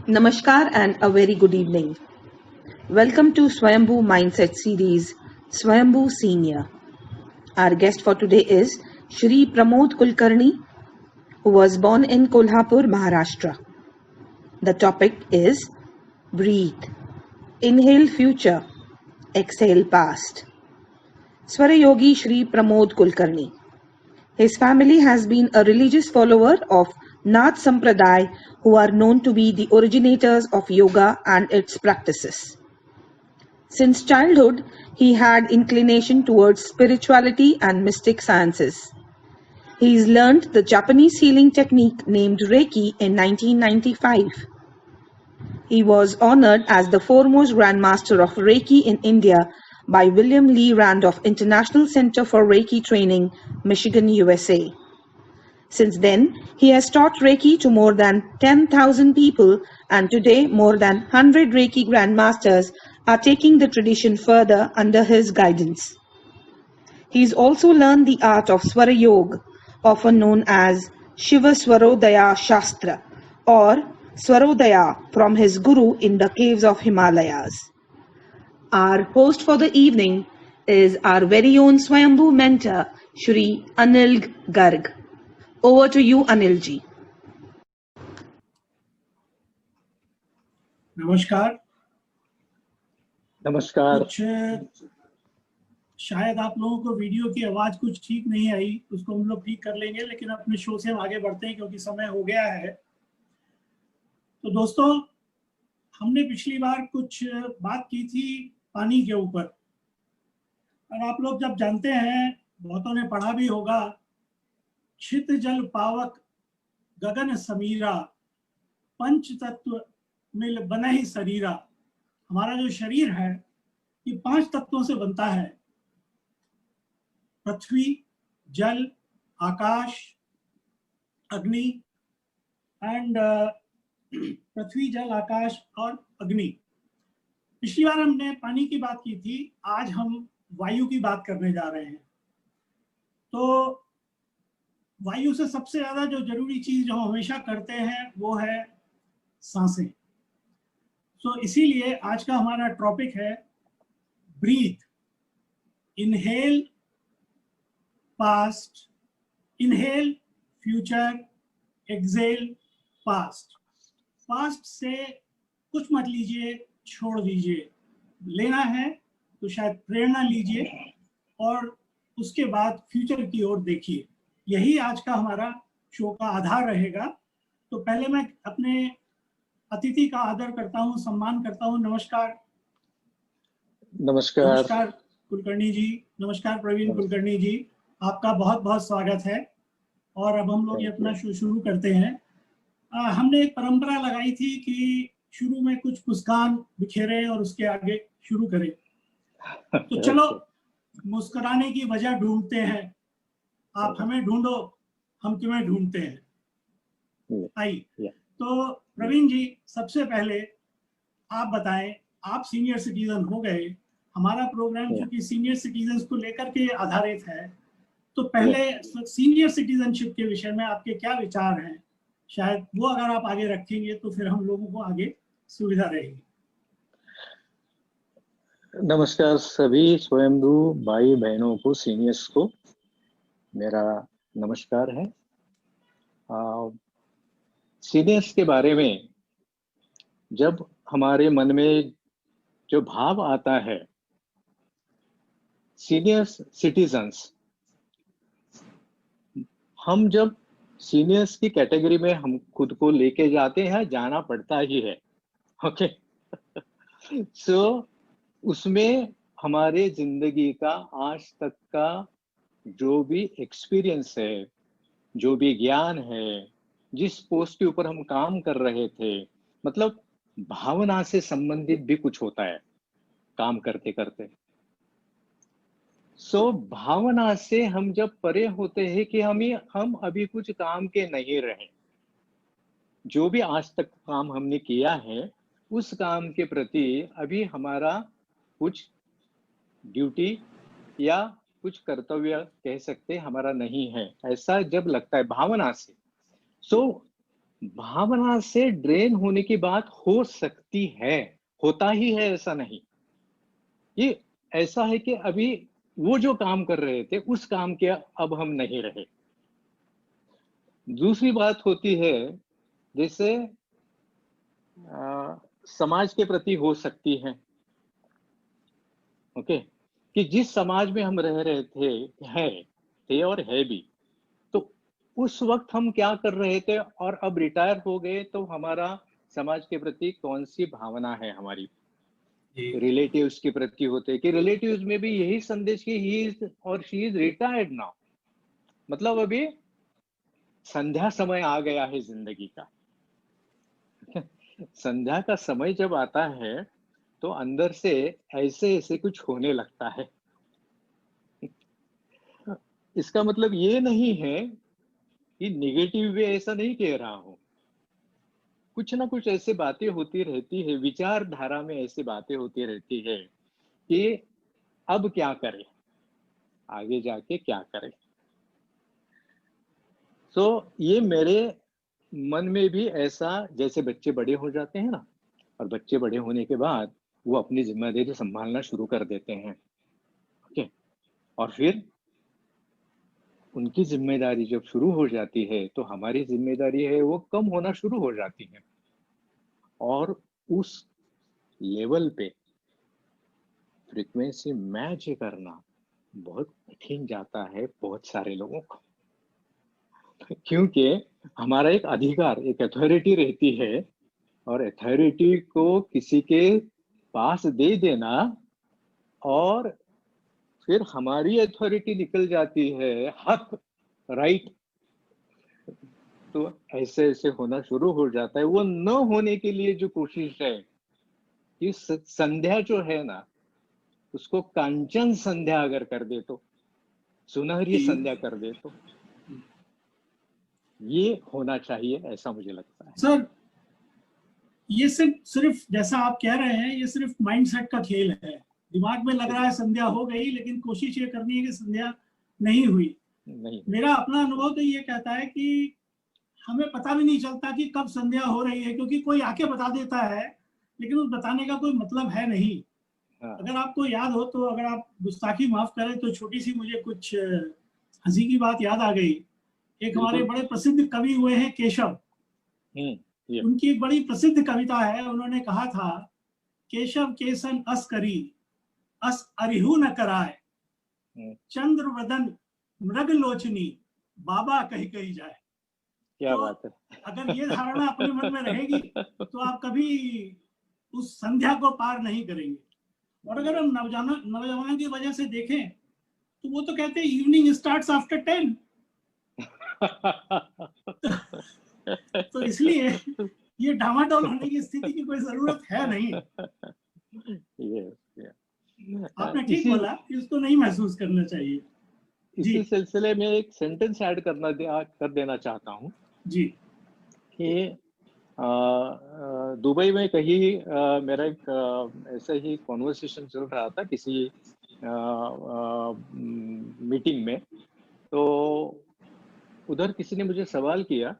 Namaskar and a very good evening. Welcome to Swayambhu Mindset Series, Swayambhu Senior. Our guest for today is Shri Pramod Kulkarni, who was born in Kolhapur, Maharashtra. The topic is Breathe. Inhale future, exhale past. Swarayogi Shri Pramod Kulkarni. His family has been a religious follower of Nath Sampradaya, who are known to be the originators of yoga and its practices. Since childhood, he had inclination towards spirituality and mystic sciences. He's learned the Japanese healing technique named Reiki in 1995. He was honored as the foremost Grandmaster of Reiki in India by William Lee Randolph International Center for Reiki Training, Michigan, USA. Since then, he has taught Reiki to more than 10,000 people, and today more than 100 Reiki Grandmasters are taking the tradition further under his guidance. He's also learned the art of Swara Yoga, often known as Shiva Swarodaya Shastra or Swarodaya, from his guru in the caves of Himalayas. Our host for the evening is our very own Swayambhu mentor, Shri Anil Garg. Over to you, Anil ji. नमस्कार। कुछ शायद आप लोगों को video की आवाज कुछ ठीक नहीं आई, उसको हम लोग ठीक कर लेंगे, लेकिन अपने शो से हम आगे बढ़ते हैं क्योंकि समय हो गया है। तो दोस्तों, हमने पिछली बार कुछ बात की थी पानी के ऊपर, और आप लोग जब जानते हैं, बहुतों ने पढ़ा भी होगा, क्षित जल पावक गगन समीरा पंच तत्व मिल बना ही शरीरा। हमारा जो शरीर है ये 5 तत्वों से बनता है, पृथ्वी, जल, आकाश, अग्नि एंड पृथ्वी, जल, आकाश और अग्नि। पिछली बार हमने पानी की बात की थी, आज हम वायु की बात करने जा रहे हैं। तो वायु से सबसे ज्यादा जो जरूरी चीज जो हम हमेशा करते हैं वो है सांसें। तो इसीलिए आज का हमारा टॉपिक है breathe. Inhale past, inhale future, exhale past. Past से कुछ मत लीजिए, छोड़ दीजिए। लेना है तो शायद प्रेरणा लीजिए और उसके बाद फ्यूचर की ओर देखिए। यही आज का हमारा शो का आधार रहेगा। तो पहले मैं अपने अतिथि का आदर करता हूं, सम्मान करता हूं। नमस्कार। नमस्कार। नमस्कार कुलकर्णी जी। नमस्कार प्रवीण कुलकर्णी जी, आपका बहुत बहुत स्वागत है। और अब हम लोग ये अपना शो शुरू करते हैं। हमने एक परंपरा लगाई थी कि शुरू में कुछ मुस्कान बिखेरे और उसके आगे शुरू करें। तो चलो मुस्कुराने की वजह ढूंढते हैं। आप हमें ढूंढो, हम तुम्हें ढूंढते हैं। आइए। तो प्रवीण जी, सबसे पहले आप बताएं, आप सीनियर सिटीजन हो गए, हमारा प्रोग्राम क्योंकि सीनियर सिटीजन को लेकर के आधारित है, तो पहले सीनियर सिटीजनशिप के विषय में आपके क्या विचार हैं? शायद वो अगर आप आगे रखेंगे तो फिर हम लोगों को आगे सुविधा रहेगी। नमस्कार सभी स्वयंभू भाई बहनों को, सीनियर्स को मेरा नमस्कार है। सीनियर्स के बारे में जब हमारे मन में जो भाव आता है, सीनियर्स सिटीजन्स, हम जब सीनियर्स की कैटेगरी में हम खुद को लेके जाते हैं, जाना पड़ता ही है। ओके। सो उसमें हमारे जिंदगी का आज तक का जो भी एक्सपीरियंस है, जो भी ज्ञान है, जिस पोस्ट के ऊपर हम काम कर रहे थे, मतलब भावना से संबंधित भी कुछ होता है काम करते करते। सो भावना से हम जब परे होते हैं कि हम अभी कुछ काम के नहीं रहे, जो भी आज तक काम हमने किया है उस काम के प्रति अभी हमारा कुछ ड्यूटी या कुछ कर्तव्य कह सकते हमारा नहीं है, ऐसा जब लगता है भावना से। सो भावना से ड्रेन होने की बात हो सकती है, होता ही है, ऐसा नहीं। ये ऐसा है कि अभी वो जो काम कर रहे थे उस काम के अब हम नहीं रहे। दूसरी बात होती है जैसे समाज के प्रति हो सकती है, ओके, कि जिस समाज में हम रह रहे थे और है भी, तो उस वक्त हम क्या कर रहे थे और अब रिटायर हो गए तो हमारा समाज के प्रति कौन सी भावना है हमारी, रिलेटिव्स के प्रति होते कि रिलेटिव्स में भी यही संदेश कि ही इज और शी इज रिटायर्ड नाउ, मतलब अभी संध्या समय आ गया है जिंदगी का। संध्या का समय जब आता है तो अंदर से ऐसे ऐसे कुछ होने लगता है। इसका मतलब ये नहीं है कि निगेटिव वे, ऐसा नहीं कह रहा हूं। कुछ ना कुछ ऐसी बातें होती रहती है, विचारधारा में ऐसी बातें होती रहती है कि अब क्या करें, आगे जाके क्या करें। तो ये मेरे मन में भी ऐसा, जैसे बच्चे बड़े हो जाते हैं ना, और बच्चे बड़े होने के बाद वो अपनी जिम्मेदारी संभालना शुरू कर देते हैं, ओके, और फिर उनकी जिम्मेदारी जब शुरू हो जाती है तो हमारी जिम्मेदारी है वो कम होना शुरू हो जाती है, और उस लेवल पे फ्रीक्वेंसी मैच करना बहुत कठिन जाता है बहुत सारे लोगों को, क्योंकि हमारा एक अधिकार, एक अथॉरिटी रहती है, और अथॉरिटी को किसी के पास दे देना और फिर हमारी अथॉरिटी निकल जाती है हक, राइट, तो ऐसे ऐसे होना शुरू हो जाता है। वो न होने के लिए जो कोशिश है कि संध्या जो है ना, उसको कांचन संध्या अगर कर दे तो, सुनहरी संध्या कर दे तो ये होना चाहिए, ऐसा मुझे लगता है। सर, ये सिर्फ जैसा आप कह रहे हैं, ये सिर्फ माइंडसेट का खेल है। दिमाग में लग रहा है संध्या हो गई, लेकिन कोशिश ये करनी है कि संध्या नहीं हुई। नहीं, मेरा अपना अनुभव तो ये कहता है कि हमें पता भी नहीं चलता कि कब संध्या हो रही है, क्योंकि कोई आके बता देता है, लेकिन उस बताने का कोई मतलब है नहीं। हाँ, अगर आपको याद हो तो, अगर आप गुस्ताखी माफ करें तो छोटी सी मुझे कुछ हंसी की बात याद आ गई। एक हमारे बिल्कुल। बड़े प्रसिद्ध कवि हुए हैं केशव, ये उनकी एक बड़ी प्रसिद्ध कविता है। उन्होंने कहा था, केशव केसन अस करी, अस अरिहु न कराए, चंद्र वदन मृग लोचनी, बाबा कही कही जाए। क्या तो बात है। अगर ये धारणा अपने मन में रहेगी तो आप कभी उस संध्या को पार नहीं करेंगे। और अगर हम नौजवानों की वजह से देखें तो वो तो कहते हैं इवनिंग स्टार्ट्स आफ्टर 10। तो इसलिए ये डामाडोल होने की स्थिति की कोई जरूरत है नहीं। आपने ठीक इसी बोला कि उसको नहीं महसूस करना चाहिए। जी सिलसिले में एक सेंटेंस ऐड कर देना चाहता हूँ जी। कि दुबई में कहीं मेरा एक ऐसा ही कॉन्वर्सेशन चल रहा था किसी मीटिंग में, तो उधर किसी ने मुझे सवाल किया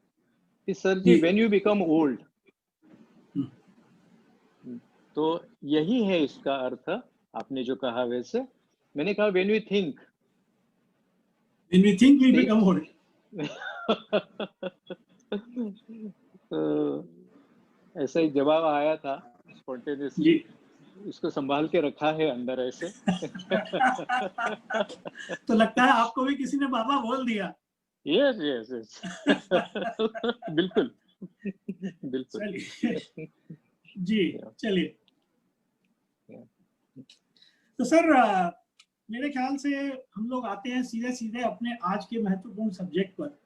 कि sir ji, when you become old, तो यही है इसका अर्थ, आपने जो कहा वैसे। मैंने कहा when we think we become old. तो ऐसा ही जवाब आया था स्पॉन्टेनियसली, इसको संभाल के रखा है अंदर ऐसे। तो लगता है आपको भी किसी ने बाबा बोल दिया। यस यस यस, बिल्कुल बिल्कुल। चलिए जी, चलिए। तो सर, मेरे ख्याल से हम लोग आते हैं सीधे सीधे अपने आज के महत्वपूर्ण सब्जेक्ट पर,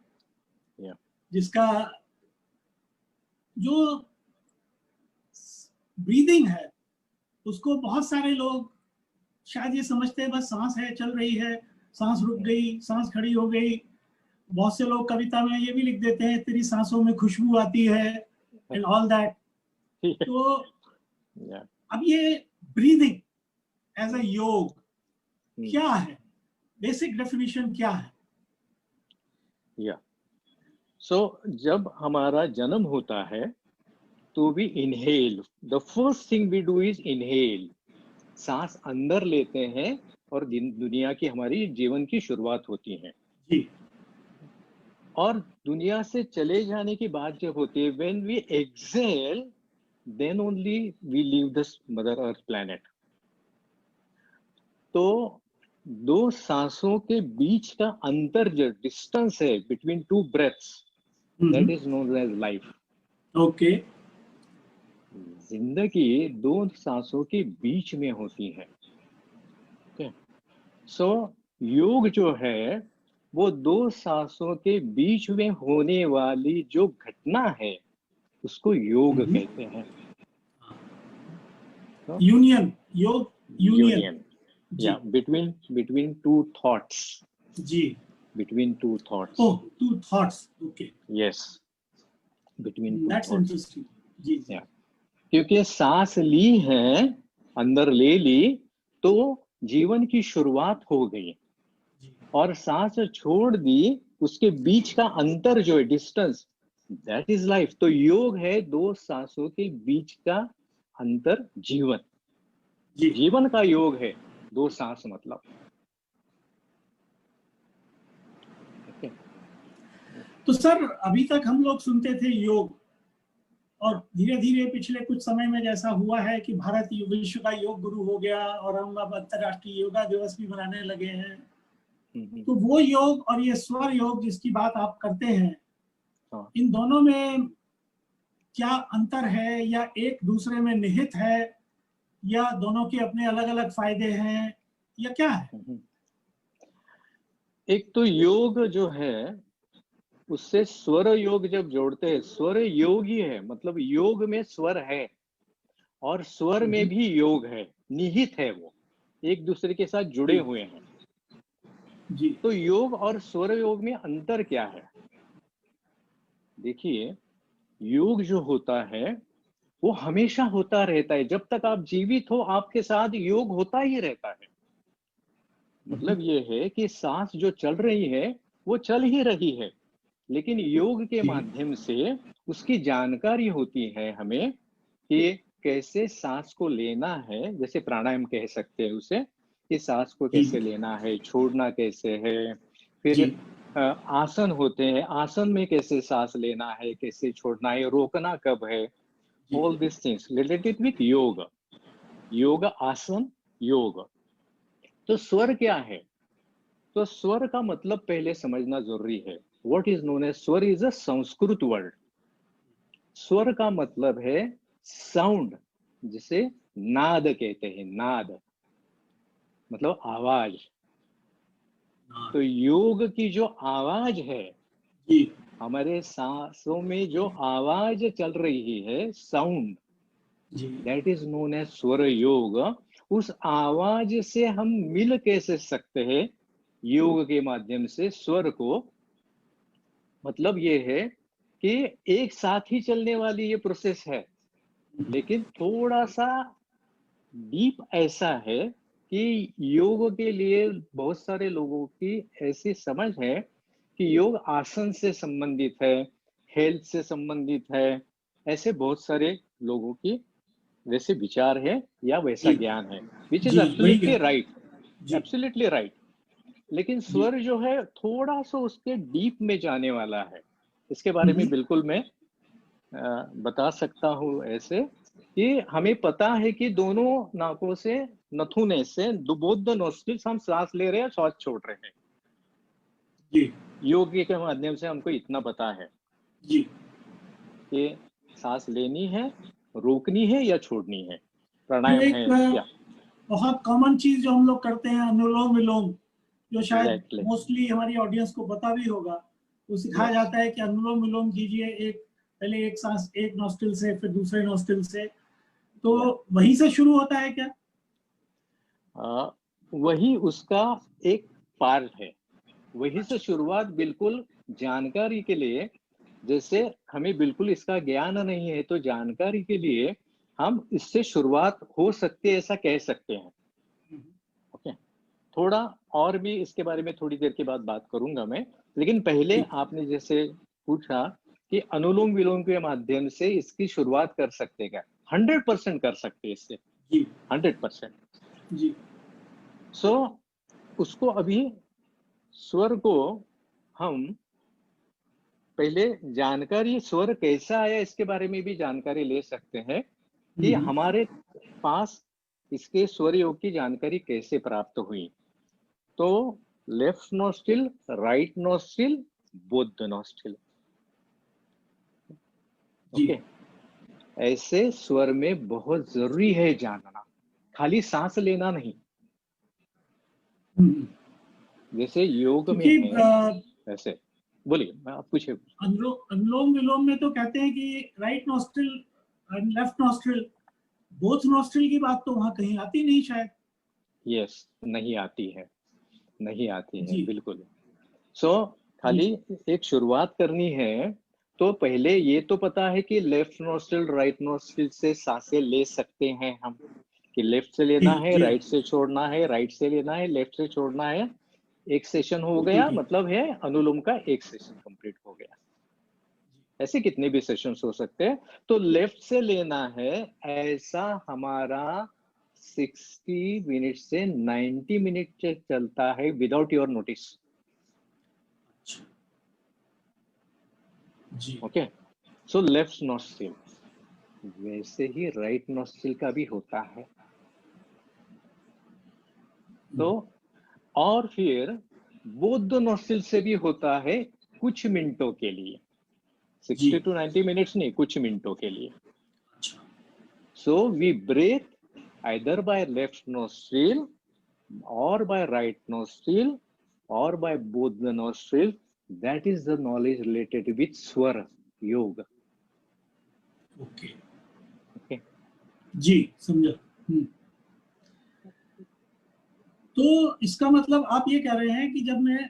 जिसका जो ब्रीदिंग है उसको बहुत सारे लोग शायद ये समझते हैं बस सांस है, चल रही है, सांस रुक गई, सांस खड़ी हो गई। बहुत से लोग कविता में ये भी लिख देते हैं, तेरी सांसों में खुशबू आती है, एंड ऑल दैट। तो अब ये ब्रीदिंग एज अ योग क्या है, बेसिक डेफिनेशन क्या है? जब हमारा जन्म होता है तो we inhale, the first thing we do is inhale, सांस अंदर लेते हैं और दुनिया की हमारी जीवन की शुरुआत होती है। जी और दुनिया से चले जाने की बात जब होती है, when we exhale, then only we leave this mother earth planet. तो दो सांसों के बीच का अंतर जो डिस्टेंस है between two breaths, that is known as life. Okay जिंदगी दो सांसों के बीच में होती है। सो योग जो है वो दो सांसों के बीच में होने वाली जो घटना है उसको योग कहते हैं। यूनियन, योग यूनियन या बिटवीन टू थॉट्स, जी between two thoughts. Oh, two thoughts, okay, yes, between two that's thoughts. Interesting. जी जी क्योंकि सांस ली है, अंदर ले ली तो जीवन की शुरुआत हो गई, जी और सांस छोड़ दी, उसके बीच का अंतर जो है डिस्टेंस, दैट इज लाइफ। तो योग है दो सांसों के बीच का अंतर, जीवन। जी जीवन का योग है दो सांस, मतलब। Okay. तो सर, अभी तक हम लोग सुनते थे योग, और धीरे धीरे पिछले कुछ समय में जैसा हुआ है कि भारत विश्व का योग गुरु हो गया और हम अब अंतर्राष्ट्रीय योगा दिवस भी मनाने लगे हैं। तो वो योग और ये स्वर योग जिसकी बात आप करते हैं, हाँ। इन दोनों में क्या अंतर है, या एक दूसरे में निहित है, या दोनों के अपने अलग अलग फायदे हैं, या क्या है? एक तो योग जो है उससे स्वर योग जब जोड़ते हैं, स्वर योग ही है, मतलब योग में स्वर है और स्वर में भी योग है, निहित है, वो एक दूसरे के साथ जुड़े हुए हैं। जी तो योग और स्वर योग में अंतर क्या है? देखिए, योग जो होता है वो हमेशा होता रहता है, जब तक आप जीवित हो आपके साथ योग होता ही रहता है। मतलब ये है कि सांस जो चल रही है वो चल ही रही है, लेकिन योग के माध्यम से उसकी जानकारी होती है हमें कि कैसे सांस को लेना है, जैसे प्राणायाम कह सकते हैं उसे, कि सांस को कैसे लेना है, छोड़ना कैसे है। फिर आसन होते हैं, आसन में कैसे सांस लेना है, कैसे छोड़ना है, रोकना कब है, all this things related with योग। योग आसन योग। तो स्वर क्या है? तो स्वर का मतलब पहले समझना जरूरी है। व्हाट इज नोन एज स्वर इज अ संस्कृत वर्ड। स्वर का मतलब है साउंड, जिसे नाद कहते हैं। नाद मतलब आवाज। तो योग की जो आवाज है, हमारे सांसों में जो आवाज चल रही है, sound, that is known as swar yoga. उस आवाज से हम मिल कैसे सकते हैं योग के माध्यम से स्वर को? मतलब ये है कि एक साथ ही चलने वाली ये प्रोसेस है, लेकिन थोड़ा सा डीप ऐसा है कि योग के लिए बहुत सारे लोगों की ऐसी समझ है कि योग आसन से संबंधित है, हेल्थ से संबंधित है। ऐसे बहुत सारे लोगों की वैसे विचार है या वैसा ज्ञान है, which is absolutely right, absolutely right. लेकिन स्वर जो है थोड़ा सा उसके डीप में जाने वाला है। इसके बारे में बिल्कुल मैं बता सकता हूँ ऐसे कि हमें पता है कि दोनों नाकों से, नथुने से, बोथ द नोस्ट्रिल्स हम सांस ले रहे हैं, सांस छोड़ रहे हैं। जी। योग के माध्यम से हमको इतना पता है जी कि सांस लेनी है, रोकनी है या छोड़नी है, प्राणायाम है या। बहुत कॉमन चीज जो हम लोग करते हैं, अनुलोम विलोम, जो शायद मोस्टली हमारी ऑडियंस को पता भी होगा। वो सिखाया जाता है कि अनुलोम विलोम कीजिए, पहले एक सांस एक नोस्ट्रिल से, फिर दूसरे नोस्ट्रिल से। तो वहीं से शुरू होता है क्या? वही उसका एक पार्ट है, वही से शुरुआत। बिल्कुल जानकारी के लिए, जैसे हमें बिल्कुल इसका ज्ञान नहीं है, तो जानकारी के लिए हम इससे शुरुआत हो सकती है, ऐसा कह सकते हैं। ओके, थोड़ा और भी इसके बारे में थोड़ी देर के बाद बात करूंगा मैं, लेकिन पहले आपने जैसे पूछा कि अनुलोम विलोम के माध्यम से इसकी शुरुआत कर सकते क्या? 100% कर सकते इससे, जी 100%। जी सो उसको अभी स्वर को हम पहले जानकारी, स्वर कैसा आया इसके बारे में भी जानकारी ले सकते हैं कि हमारे पास इसके स्वर योग की जानकारी कैसे प्राप्त हुई। तो left nostril, right nostril, both nostril, जी ओके। ऐसे स्वर में बहुत जरूरी है जानना, खाली सांस लेना नहीं। जैसे योग में क्योंकि है ऐसे, बोलिए, आप पूछिए। अनुलोम विलोम में तो कहते हैं कि right nostril and left nostril, both nostril की बात तो वहां कहीं आती नहीं शायद। यस, नहीं आती है, नहीं आती है, जी बिल्कुल। सो खाली एक शुरुआत करनी है तो पहले ये तो पता है कि लेफ्ट नोस्ट्रिल राइट नोस्ट्रिल से सांसें ले सकते हैं हम, कि लेफ्ट से लेना है, जी राइट से छोड़ना है, राइट से लेना है, लेफ्ट से छोड़ना है। एक सेशन हो गया, जी मतलब है अनुलोम का एक सेशन कंप्लीट हो गया। ऐसे कितने भी सेशंस हो सकते हैं। तो लेफ्ट से लेना है, ऐसा हमारा 60 मिनट से 90 मिनट चलता है without your notice. Ji okay, so left nostril, वैसे ही राइट नोस्ट्रिल का भी होता है। तो और फिर बोथ नोस्ट्रिल से भी होता है कुछ मिनटों के लिए, 60 to 90 मिनट्स नहीं, कुछ मिनटों के लिए। So we breathe either by left nostril or by right nostril or by both the nostril. That is the knowledge related with swar yoga. Okay Okay. जी समझा। तो इसका मतलब आप ये कह रहे हैं कि जब मैं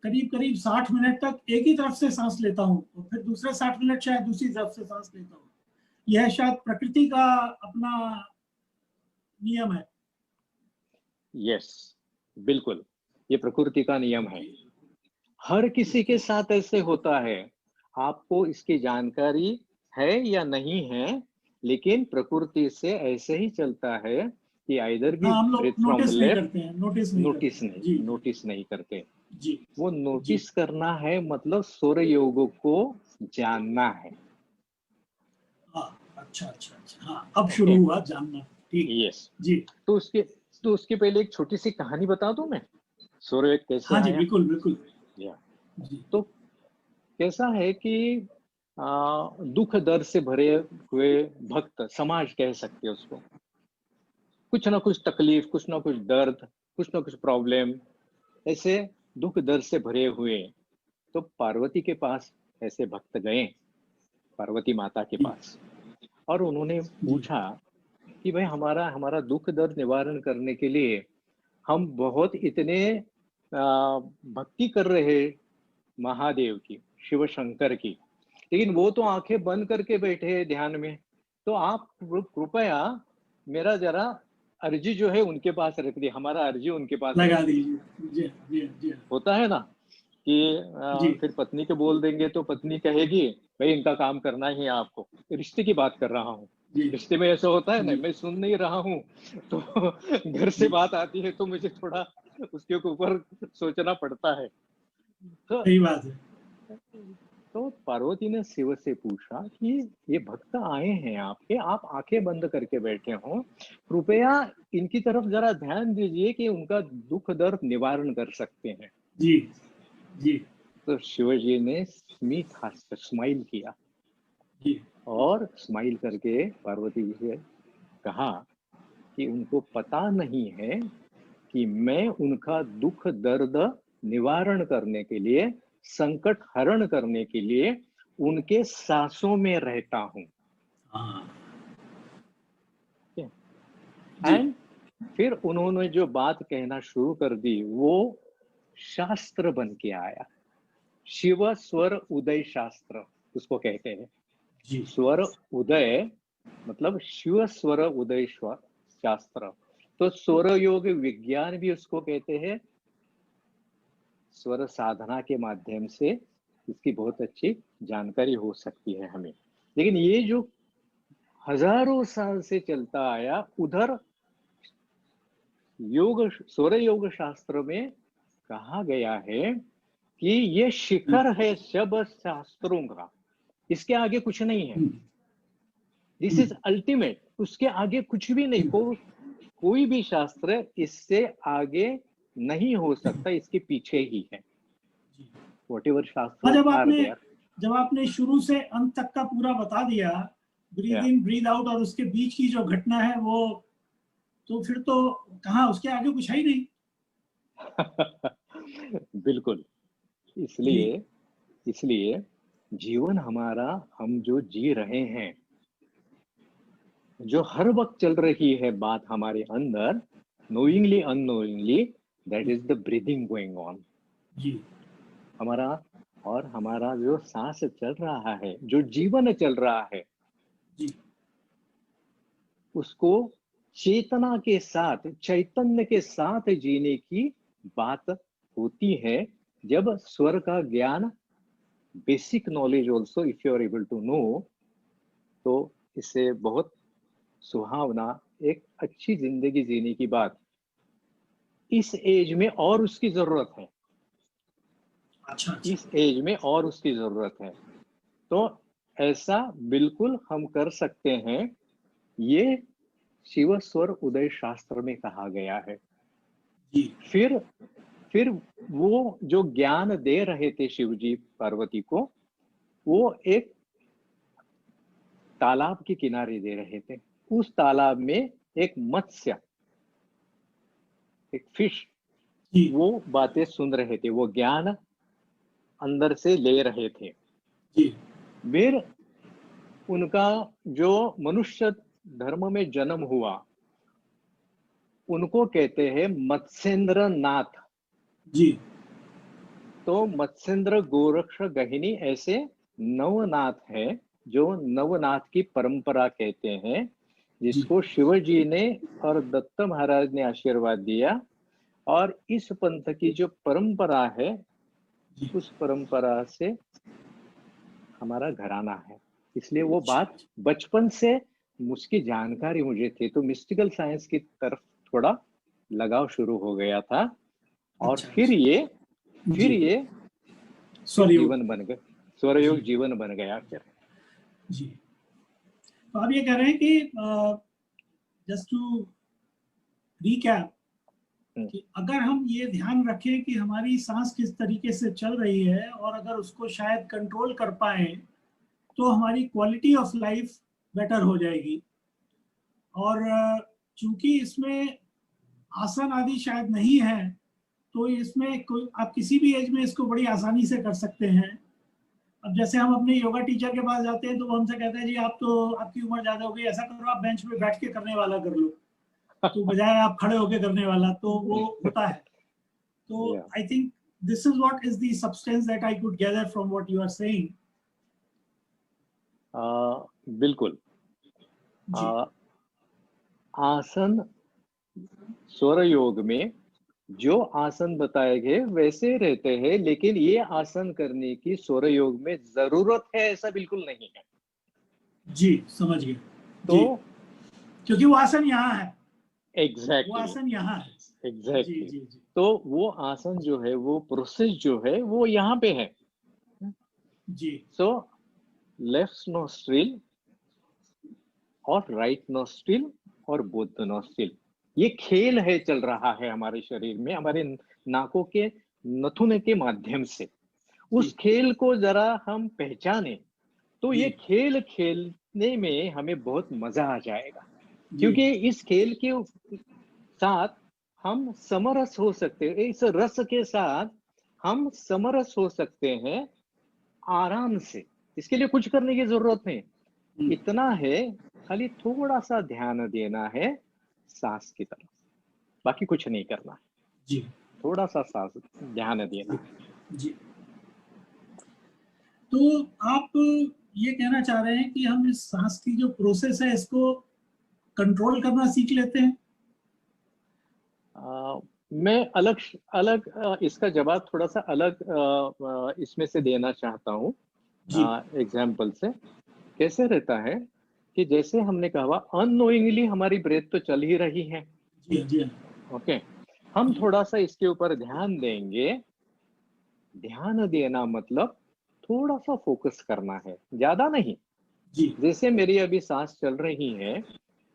करीब करीब 60 मिनट तक एक ही तरफ से सांस लेता हूँ और फिर दूसरे 60 मिनट शायद दूसरी तरफ से सांस लेता हूँ, यह शायद प्रकृति का अपना नियम है। Yes, बिल्कुल, ये प्रकृति का नियम है, हर किसी के साथ ऐसे होता है। आपको इसकी जानकारी है या नहीं है, लेकिन प्रकृति से ऐसे ही चलता है कि आइदर भी हाँ, हम लोग ब्रेथ फ्रॉम नोटिस नहीं लेफ्ट, करते हैं, नोटिस नहीं करते नोटिस हैं। नहीं, जी नोटिस नहीं करते। जी वो जी नोटिस करना है, मतलब स्वर योग को जानना है। हाँ अच्छा अच्छा अच्छा, हाँ अब शुरू हुआ जानना, ठीक यस, जी। तो उसके पहले एक छोटी सी कहानी बता दूं मैं, स्वर योग कैसे हाँ जी आया। बिल्कुल बिल्कुल या जी तो कैसा है कि दुख दर्द से भरे हुए भक्त समाज कह सकते हैं उसको, कुछ ना कुछ तकलीफ, कुछ ना कुछ दर्द, कुछ ना कुछ प्रॉब्लम, ऐसे दुख दर्द से भरे हुए। तो पार्वती के पास ऐसे भक्त गए, पार्वती माता के जी पास, और उन्होंने जी पूछा कि भाई हमारा हमारा दुख दर्द निवारण करने के लिए हम बहुत इतने भक्ति कर रहे महादेव की, शिव शंकर की, लेकिन वो तो आंखें बंद करके बैठे हैं ध्यान में। तो आप कृपया मेरा जरा अर्जी जो है उनके पास रख दी, हमारा अर्जी उनके पास रख लगा दी। दीजिए। जी जी जी होता है ना कि जी फिर पत्नी के बोल देंगे तो पत्नी कहेगी भाई इनका काम करना ही है आपको। रिश्ते की बात कर रहा हूँ, जी रिश्ते में ऐसा होता है ना, जी मैं सुन नहीं रहा हूँ तो घर से जी बात आती है तो मुझे थोड़ा उसके ऊपर सोचना पड़ता है। तो सही बात है। तो पार्वती ने शिव से पूछा कि ये भक्त आए हैं आपके, आप आंखें बंद करके बैठे हो, कृपया इनकी तरफ जरा ध्यान दीजिए कि उनका दुख दर्द निवारण कर सकते हैं। जी जी तो शिव जी ने स्मित हास्य, स्माइल किया, जी और स्माइल करके पार्वती जी से कहा कि उनको पता नहीं है कि मैं उनका दुख दर्द निवारण करने के लिए, संकट हरण करने के लिए उनके सांसों में रहता हूं। हाँ जी एंड फिर उन्होंने जो बात कहना शुरू कर दी वो शास्त्र बन के आया, शिव स्वर उदय शास्त्र उसको कहते हैं। जी स्वर उदय मतलब शिव स्वर उदय शास्त्र। तो स्वर योग विज्ञान भी उसको कहते हैं, स्वर साधना के माध्यम से इसकी बहुत अच्छी जानकारी हो सकती है हमें। लेकिन ये जो हजारों साल से चलता आया, उधर योग, सौर योग शास्त्र में कहा गया है कि ये शिखर है सब शास्त्रों का, इसके आगे कुछ नहीं है। दिस इज अल्टीमेट, उसके आगे कुछ भी नहीं। कोई भी शास्त्र इससे आगे नहीं हो सकता, इसके पीछे ही है। Whatever शास्त्र are there. जब आपने शुरू से अंत तक का पूरा बता दिया, ब्रीद इन ब्रीद आउट, और उसके बीच की जो घटना है वो, तो फिर तो कहाँ, उसके आगे कुछ है ही नहीं। बिल्कुल। इसलिए जीवन हमारा, हम जो जी रहे हैं, जो हर वक्त चल रही है बात हमारे अंदर, knowingly unknowingly, that is the breathing going on. जी। हमारा जो सांस चल रहा है, जो जीवन चल रहा है, जी, उसको चेतना के साथ, चैतन्य के साथ जीने की बात होती है। जब स्वर का ज्ञान, basic knowledge also if you are able to know, तो इससे बहुत सुहावना एक अच्छी जिंदगी जीने की बात इस एज में और उसकी जरूरत है। अच्छा। इस एज में और उसकी जरूरत है। तो ऐसा बिल्कुल हम कर सकते हैं। ये शिव स्वर उदय शास्त्र में कहा गया है। जी। फिर वो जो ज्ञान दे रहे थे शिव जी पार्वती को, वो एक तालाब के किनारे दे रहे थे। उस तालाब में एक मत्स्य, एक फिश, वो बातें सुन रहे थे, वो ज्ञान अंदर से ले रहे थे। फिर उनका जो मनुष्य धर्म में जन्म हुआ, उनको कहते हैं मत्स्येंद्र नाथ। जी। तो मत्स्येंद्र, गोरक्ष, गहिनी, ऐसे नवनाथ है, जो नवनाथ की परंपरा कहते हैं, जिसको शिव जी ने और दत्त महाराज ने आशीर्वाद दिया। और इस पंथ की जो परंपरा है, उस परंपरा से हमारा घराना है। इसलिए वो बात बचपन से मुझकी जानकारी मुझे थी, तो मिस्टिकल साइंस की तरफ थोड़ा लगाव शुरू हो गया था। और फिर ये जीवन बन गया, स्वरयोग जीवन बन गया फिर। जी। तो आप ये कह रहे हैं कि जस्ट टू रिकैप, कि अगर हम ये ध्यान रखें कि हमारी सांस किस तरीके से चल रही है, और अगर उसको शायद कंट्रोल कर पाए, तो हमारी क्वालिटी ऑफ लाइफ बेटर हो जाएगी। और चूंकि इसमें आसन आदि शायद नहीं है, तो इसमें कोई, आप किसी भी एज में इसको बड़ी आसानी से कर सकते हैं। अब जैसे हम अपने योगा टीचर के पास जाते हैं, तो वो हमसे कहते हैं, जी आप तो, आपकी उम्र ज्यादा हो गई, ऐसा करो आप बेंच पे बैठ के करने वाला कर लो, तो बजाय आप खड़े होके करने वाला, तो वो होता है। तो I think this is what is the substance that I could gather from what you are saying. बिल्कुल। आसन, स्वर योग में जो आसन बताए गए वैसे रहते हैं, लेकिन ये आसन करने की स्वर योग में जरूरत है ऐसा बिल्कुल नहीं है। जी, समझ गए। तो क्योंकि वो आसन यहाँ है। एग्जैक्टली, वो आसन यहाँ है। एग्जैक्टली। जी। तो वो आसन जो है, वो प्रोसेस जो है, वो यहाँ पे है। जी। सो लेफ्ट नोस्ट्रिल और राइट नोस्ट्रिल और बोथ नोस्ट्रिल, ये खेल है, चल रहा है हमारे शरीर में, हमारे नाकों के नथुने के माध्यम से। उस खेल को जरा हम पहचाने, तो ये खेल खेलने में हमें बहुत मजा आ जाएगा। क्योंकि इस खेल के साथ हम समरस हो सकते हैं, इस रस के साथ हम समरस हो सकते हैं आराम से। इसके लिए कुछ करने की जरूरत नहीं, इतना है खाली थोड़ा सा ध्यान देना है सांस की तरफ, बाकी कुछ नहीं करना है। जी। थोड़ा सा सांस ध्यान देना है। जी। तो आप ये कहना चाह रहे हैं कि हम इस सांस की जो प्रोसेस है, इसको कंट्रोल करना सीख लेते हैं? मैं अलग अलग इसका जवाब थोड़ा सा अलग इसमें से देना चाहता हूँ जी एग्जाम्पल से। कैसे रहता है कि जैसे हमने कहा अननोइंगली हमारी ब्रेथ तो चल ही रही है, जी जी ओके। हम जी थोड़ा सा इसके ऊपर ध्यान देंगे। ध्यान देना मतलब थोड़ा सा फोकस करना है, ज्यादा नहीं। जी जैसे मेरी अभी सांस चल रही है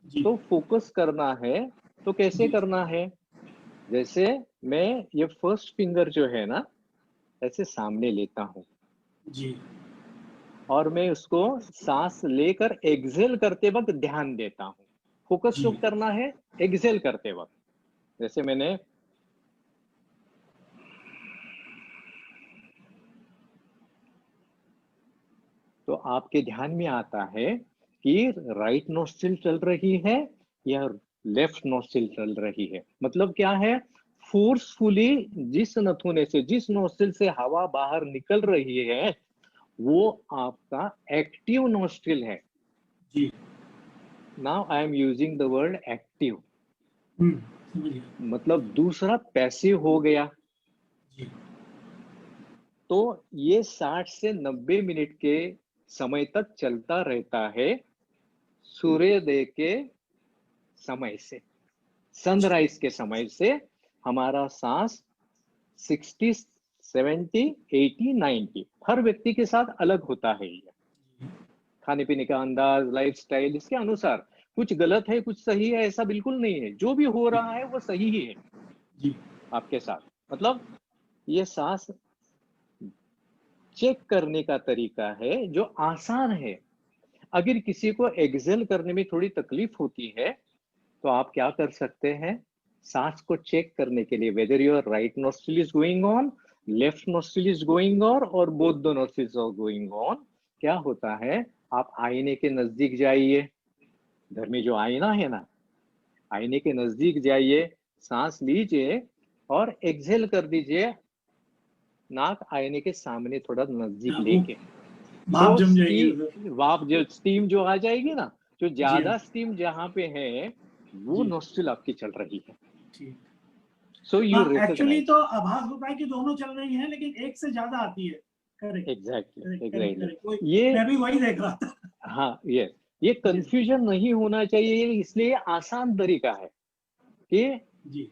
जी तो फोकस करना है। तो कैसे जी करना है? जैसे मैं ये फर्स्ट फिंगर जो है ना ऐसे सामने लेता हूँ जी और मैं उसको सांस लेकर एक्सेल करते वक्त ध्यान देता हूँ। फोकस जी कब करना है? एक्सेल करते वक्त। जैसे मैंने तो आपके ध्यान में आता है कि राइट नोस्ट्रिल चल रही है या लेफ्ट नोस्ट्रिल चल रही है। मतलब क्या है? फोर्सफुली जिस नथुने से, जिस नोस्ट्रिल से हवा बाहर निकल रही है वो आपका एक्टिव नोस्ट्रिल है। जी now I am using the word active. समझ गया। मतलब दूसरा पैसिव हो गया। जी तो ये 60 से 90 मिनट के समय तक चलता रहता है सूर्योदय के समय से, सनराइज के समय से। हमारा सांस 60, 70, 80, 90 हर व्यक्ति के साथ अलग होता है। ये खाने पीने का अंदाज, लाइफस्टाइल, इसके अनुसार कुछ गलत है कुछ सही है ऐसा बिल्कुल नहीं है। जो भी हो रहा है वो सही ही है जी आपके साथ। मतलब ये सांस चेक करने का तरीका है जो आसान है। अगर किसी को एक्सेल करने में थोड़ी तकलीफ होती है तो आप क्या कर सकते हैं? सांस को चेक करने के लिए whether your right nostril is going on, left nostril is going on और both the nostrils are going on. क्या होता है? आप आईने के नजदीक जाइए। घर में जो आईना है ना, आईने के नजदीक जाइए, सांस लीजिए और एक्सेल कर दीजिए नाक आईने के सामने थोड़ा नजदीक हाँ, वो लेके। भाप तो जम जाएगी उधर। वाप जो स्टीम जो आ जाएगी ना, जो जी हाँ ज्यादा स्टीम जहां पे है वो जी नोस्ट्रिल आपकी चल रही है। ठीक। सो यू हाँ एक्चुअली रिकॉग्नाइज। तो आभास होता है कि दोनों चल रही हैं लेकिन एक से ज्यादा आती है। Correct exactly correct correct exactly. Correct, वही ये मैं भी वही देख रहा था। हाँ ये जी कंफ्यूजन नहीं होना चाहिए, इसलिए आसान तरीका है कि जी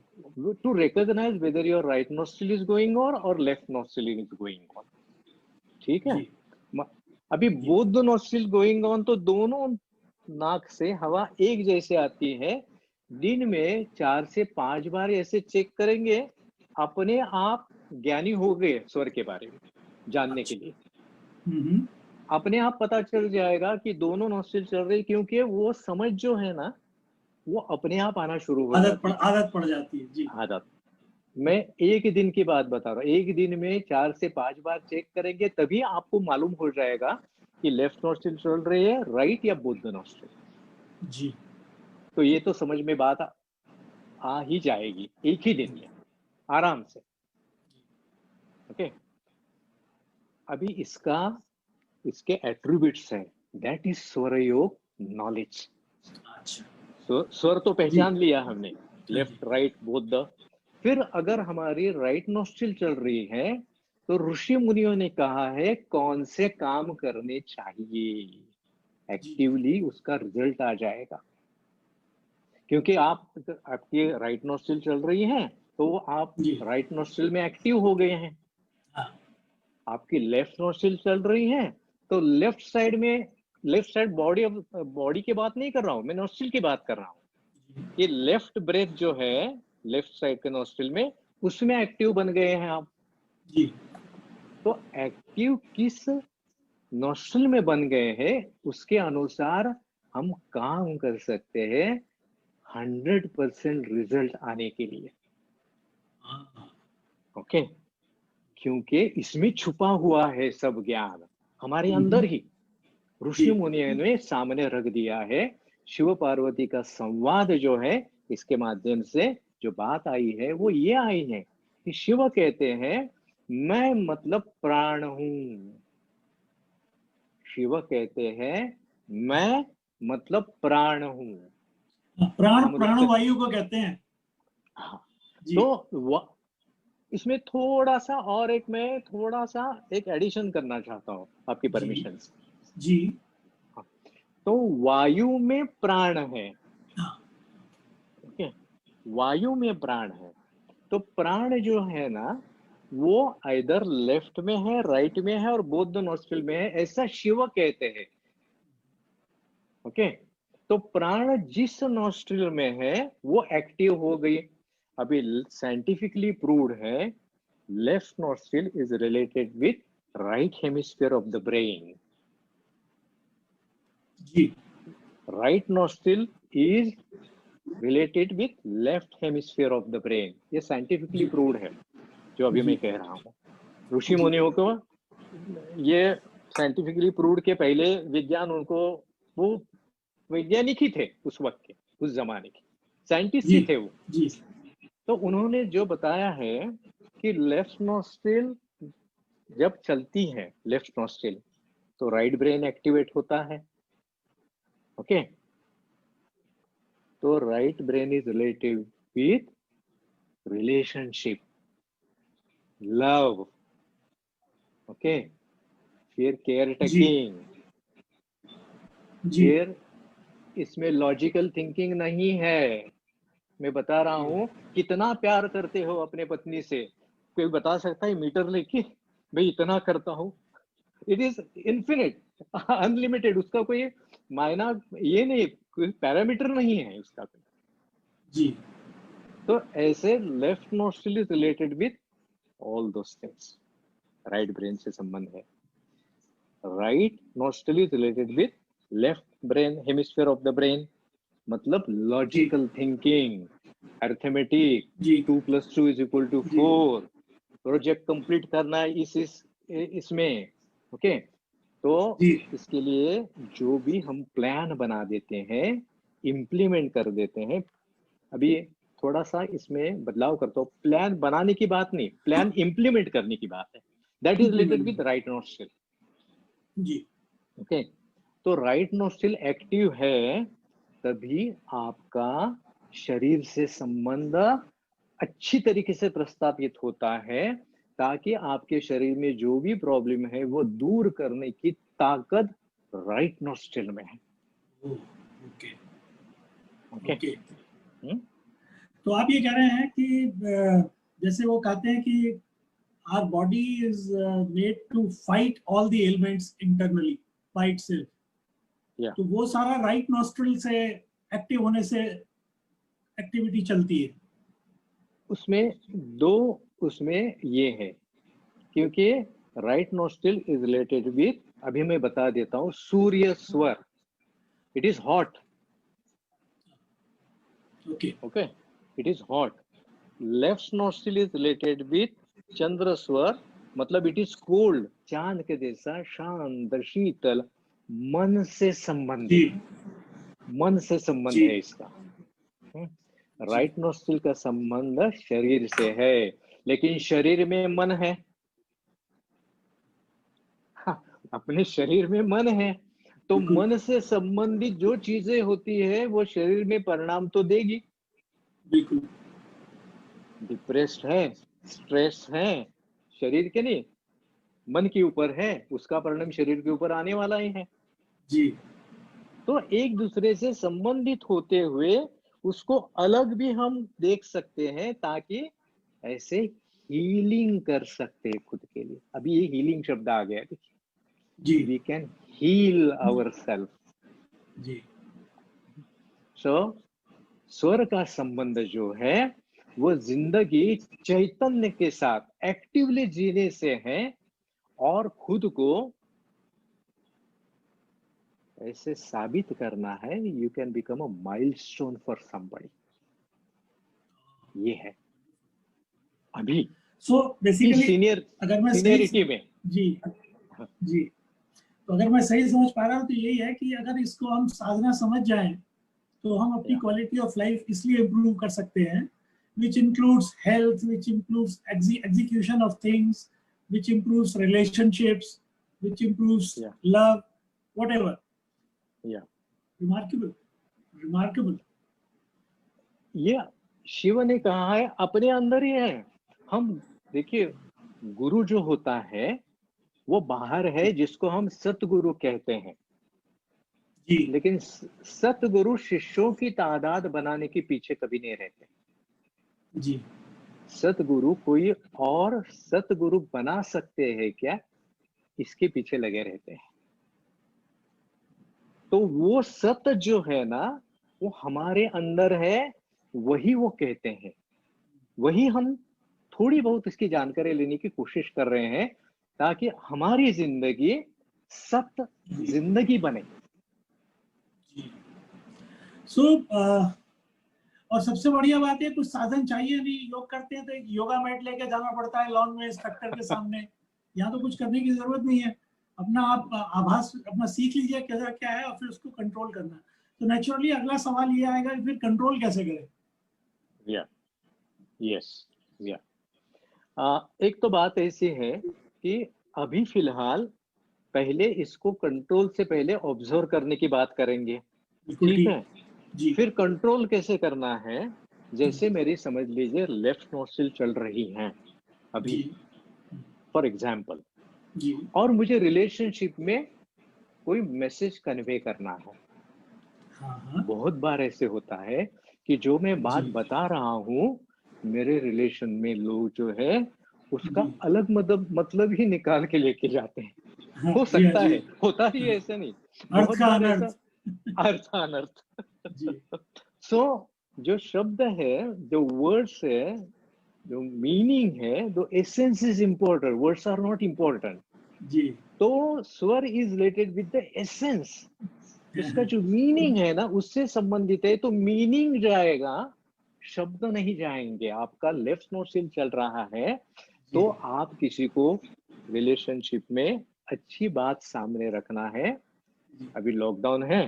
to recognise whether your right nostril is going on और left nostril is going on. ठीक है। जी म- अभी जी both the nostril going on तो दोनों नाक से हवा एक जैसे आती है। दिन में 4 से 5 बार ऐसे चेक करेंगे, अपने आप ज्ञानी हो गए स्वर के बारे में जानने के अच्छा लिए। हम्म। अपने आप पता चल जाएगा कि दोनों नोस्ट्रिल चल रही, क्योंकि वो समझ जो है ना वो अपने आप आना शुरू हो जाती है। आदत पड़ जाती है जी। आदत। मैं एक दिन की बात बता रहा हूँ। एक दिन में 4 से 5 बार चेक करेंगे तभी आपको मालूम हो जाएगा कि लेफ्ट नोस्ट्रिल चल रही है, राइट या बोथ द नोस्ट्रिल। जी तो ये तो समझ में बात आ ही जाएगी एक ही दिन में आराम से। ओके। अभी इसके एट्रीब्यूट्स हैं। दैट इज स्वर योग नॉलेज। अच्छा स्वर तो जी पहचान लिया हमने, हाँ जी लेफ्ट राइट बोथ द। फिर अगर हमारी राइट नोस्ट्रिल चल रही है तो ऋषि मुनियों ने कहा है कौन से काम करने चाहिए, जी एक्टिवली उसका रिजल्ट आ जाएगा। क्योंकि आपकी राइट नोस्ट्रिल चल रही है तो आप जी राइट नोस्ट्रिल में एक्टिव हो गए हैं। हाँ आपकी लेफ्ट नोस्ट्रिल चल रही है तो लेफ्ट साइड बॉडी की बात नहीं कर रहा हूं मैं, नोस्ट्रिल की बात कर रहा हूं। जी ये लेफ्ट ब्रेथ जो है लेफ्ट साइड के नोस्ट्रिल में, उसमें एक्टिव बन गए हैं आप। जी तो एक्टिव किस नोस्ट्रिल में बन गए हैं उसके अनुसार हम काम कर सकते हैं 100% रिजल्ट आने के लिए। हाँ ओके। क्योंकि इसमें छुपा हुआ है सब ज्ञान हमारे अंदर ही। ऋषि जी मुनियों ने सामने रख दिया है। शिव पार्वती का संवाद जो है इसके माध्यम से जो बात आई है वो ये आई है कि शिव कहते हैं मैं मतलब प्राण हूं। शिव कहते हैं मैं मतलब प्राण हूं। प्राण अमृत प्राणवायु को कहते हैं। हाँ, जी तो इसमें थोड़ा सा और मैं थोड़ा सा एक एडिशन करना चाहता हूँ आपकी जी परमिशन से। जी तो वायु में प्राण है, हाँ ओके, वायु में प्राण है। तो प्राण जो है ना, वो इधर लेफ्ट में है, राइट में है और बोथ द नोस्ट्रिल में है, ऐसा शिव कहते हैं। ओके, तो प्राण जिस नोस्ट्रिल में है वो एक्टिव हो गई। अभी साइंटिफिकली प्रूव्ड है, left nostril is related with right hemisphere of the brain. जी right nostril is related with left hemisphere of the brain. ये साइंटिफिकली जी प्रूव्ड है जो अभी जी मैं कह रहा हूँ। ऋषि जी मुनियों को ये साइंटिफिकली प्रूव्ड के पहले विज्ञान उनको, वो वैज्ञानिक ही थे उस वक्त के, उस जमाने के साइंटिस्ट जी ही थे वो। जी तो उन्होंने जो बताया है कि लेफ्ट नोस्ट्रिल जब चलती है, लेफ्ट नोस्ट्रिल, तो राइट ब्रेन एक्टिवेट होता है। ओके, तो right brain is related with relationship, love, okay, फिर केयर जी टेकिंग, जी फिर इसमें लॉजिकल थिंकिंग नहीं है। मैं बता रहा हूं कितना प्यार करते हो अपने पत्नी से, कोई बता सकता है मीटर लेके मैं इतना करता हूं? इट इज इन्फिनिट, अनलिमिटेड, उसका कोई मायना ये नहीं, कोई पैरामीटर नहीं है उसका। जी तो ऐसे left nostril is related with all those things, right brain से संबंध है। Right nostril is related with left brain hemisphere of the brain, मतलब जी लॉजिकल थिंकिंग, अर्थमेटिक, जी 2 + 2 = जी 4, प्रोजेक्ट कंप्लीट करना है इसमें। ओके, तो जी इसके लिए जो भी हम प्लान बना देते हैं, इम्प्लीमेंट कर देते हैं। अभी थोड़ा सा इसमें बदलाव करता हूँ, प्लान बनाने की बात नहीं, प्लान इम्प्लीमेंट करने की बात है। That is related with right nostril. जी ओके, तो राइट नोस्ट्रिल एक्टिव है तभी आपका शरीर से संबंध अच्छी तरीके से प्रस्तावित होता है, ताकि आपके शरीर में जो भी प्रॉब्लम है वो दूर करने की ताकत राइट नोस्ट्रिल में है। Okay okay, okay. तो आप ये कह रहे हैं कि जैसे वो कहते हैं कि our body is made to fight all the ailments internally by itself, या तो वो सारा राइट नॉस्ट्रिल से एक्टिव होने से एक्टिविटी चलती है। उसमें दो, उसमें ये है, क्योंकि right nostril is related with, अभी मैं बता देता हूँ, सूर्य स्वर, it is hot. Okay okay, it is hot. Left nostril is related with चंद्र स्वर, मतलब इट इज कोल्ड, चांद के जैसा शांत शीतल, मन से जी संबंधित, मन से संबंध जी है इसका। जी राइट नोस्ट्रिल का संबंध शरीर से है, लेकिन शरीर में मन है। हाँ, अपने शरीर में मन है, तो बिल्कुल मन से संबंधित जो चीजें होती है वो शरीर में परिणाम तो देगी। बिल्कुल डिप्रेस्ड है, स्ट्रेस है, शरीर के नहीं, मन के ऊपर है, उसका परिणाम शरीर के ऊपर आने वाला ही है। जी तो एक दूसरे से संबंधित होते हुए उसको अलग भी हम देख सकते हैं, ताकि ऐसे हीलिंग कर सकते हैं खुद के लिए। अभी ये हीलिंग शब्द आ गया, जी we can heal our self. जी सो स्वर का संबंध जो है वो जिंदगी चैतन्य के साथ एक्टिवली जीने से है, और खुद को ऐसे साबित करना है, you can become a milestone for somebody. ये है अभी सो की बेसिकली सीनियर, अगर मैं सही सीनियरिटी में। जी जी, तो अगर मैं सही समझ पा रहा हूँ तो यही है कि अगर इसको हम साधना समझ जाएं तो हम अपनी या क्वालिटी ऑफ लाइफ इसलिए इम्प्रूव कर सकते हैं, which includes health, which includes execution of things, which improves relationships, which improves या love, whatever. या Remarkable, remarkable. ये शिव ने कहा है अपने अंदर ही है। हम देखिए, गुरु जो होता है वो बाहर है, जिसको हम सतगुरु कहते हैं। जी लेकिन सतगुरु शिष्यों की तादाद बनाने के पीछे कभी नहीं रहते। जी सतगुरु कोई और सतगुरु बना सकते हैं क्या, इसके पीछे लगे रहते हैं। तो वो सत जो है ना, वो हमारे अंदर है, वही वो कहते हैं। वही हम थोड़ी बहुत इसकी जानकारी लेने की कोशिश कर रहे हैं, ताकि हमारी जिंदगी सत जिंदगी बने। जी सो और सबसे बढ़िया बात है, कुछ साधन चाहिए नहीं। योग करते हैं तो एक योगा मैट लेके जाना पड़ता है लॉन में इंस्ट्रक्टर के सामने। यहाँ तो कुछ करने की जरूरत नहीं है। अपना आप आभास अपना सीख लीजिए कैसा क्या है, और फिर उसको कंट्रोल करना है। तो नेचुरली अगला सवाल ये आएगा कि फिर कंट्रोल कैसे करें। या यस या एक तो बात ऐसी है कि अभी फिलहाल पहले इसको कंट्रोल से पहले ऑब्जर्व करने की बात करेंगे। बिल्कुल ठीक है, जी फिर कंट्रोल कैसे करना है। जैसे मेरी समझ लीजिए लेफ्ट नोस्ट्रिल चल रही है अभी, जी फॉर एग्जाम्पल, जी और मुझे रिलेशनशिप में कोई मैसेज कन्वे करना है। हाँ हाँ बहुत बार ऐसे होता है कि जो मैं बात जी बता रहा हूँ, मेरे रिलेशन में लोग जो है उसका जी अलग मतलब ही निकाल के लेके जाते हैं। हाँ हो जी हाँ सकता जी। है, होता ही है, ऐसे नहीं, अर्थ बहुत का बार ऐसा। अनर्थ। अर्थ अनर्थ। जी सो जो शब्द है, जो वर्ड्स है, जो मीनिंग है, जो essence is important, words are not important. जी तो स्वर is related with the essence, उसका जो मीनिंग है ना उससे संबंधित है। तो मीनिंग जाएगा, शब्द नहीं जाएंगे। आपका लेफ्ट नोस्ट्रिल चल रहा है तो आप किसी को रिलेशनशिप में अच्छी बात सामने रखना है। अभी लॉकडाउन है,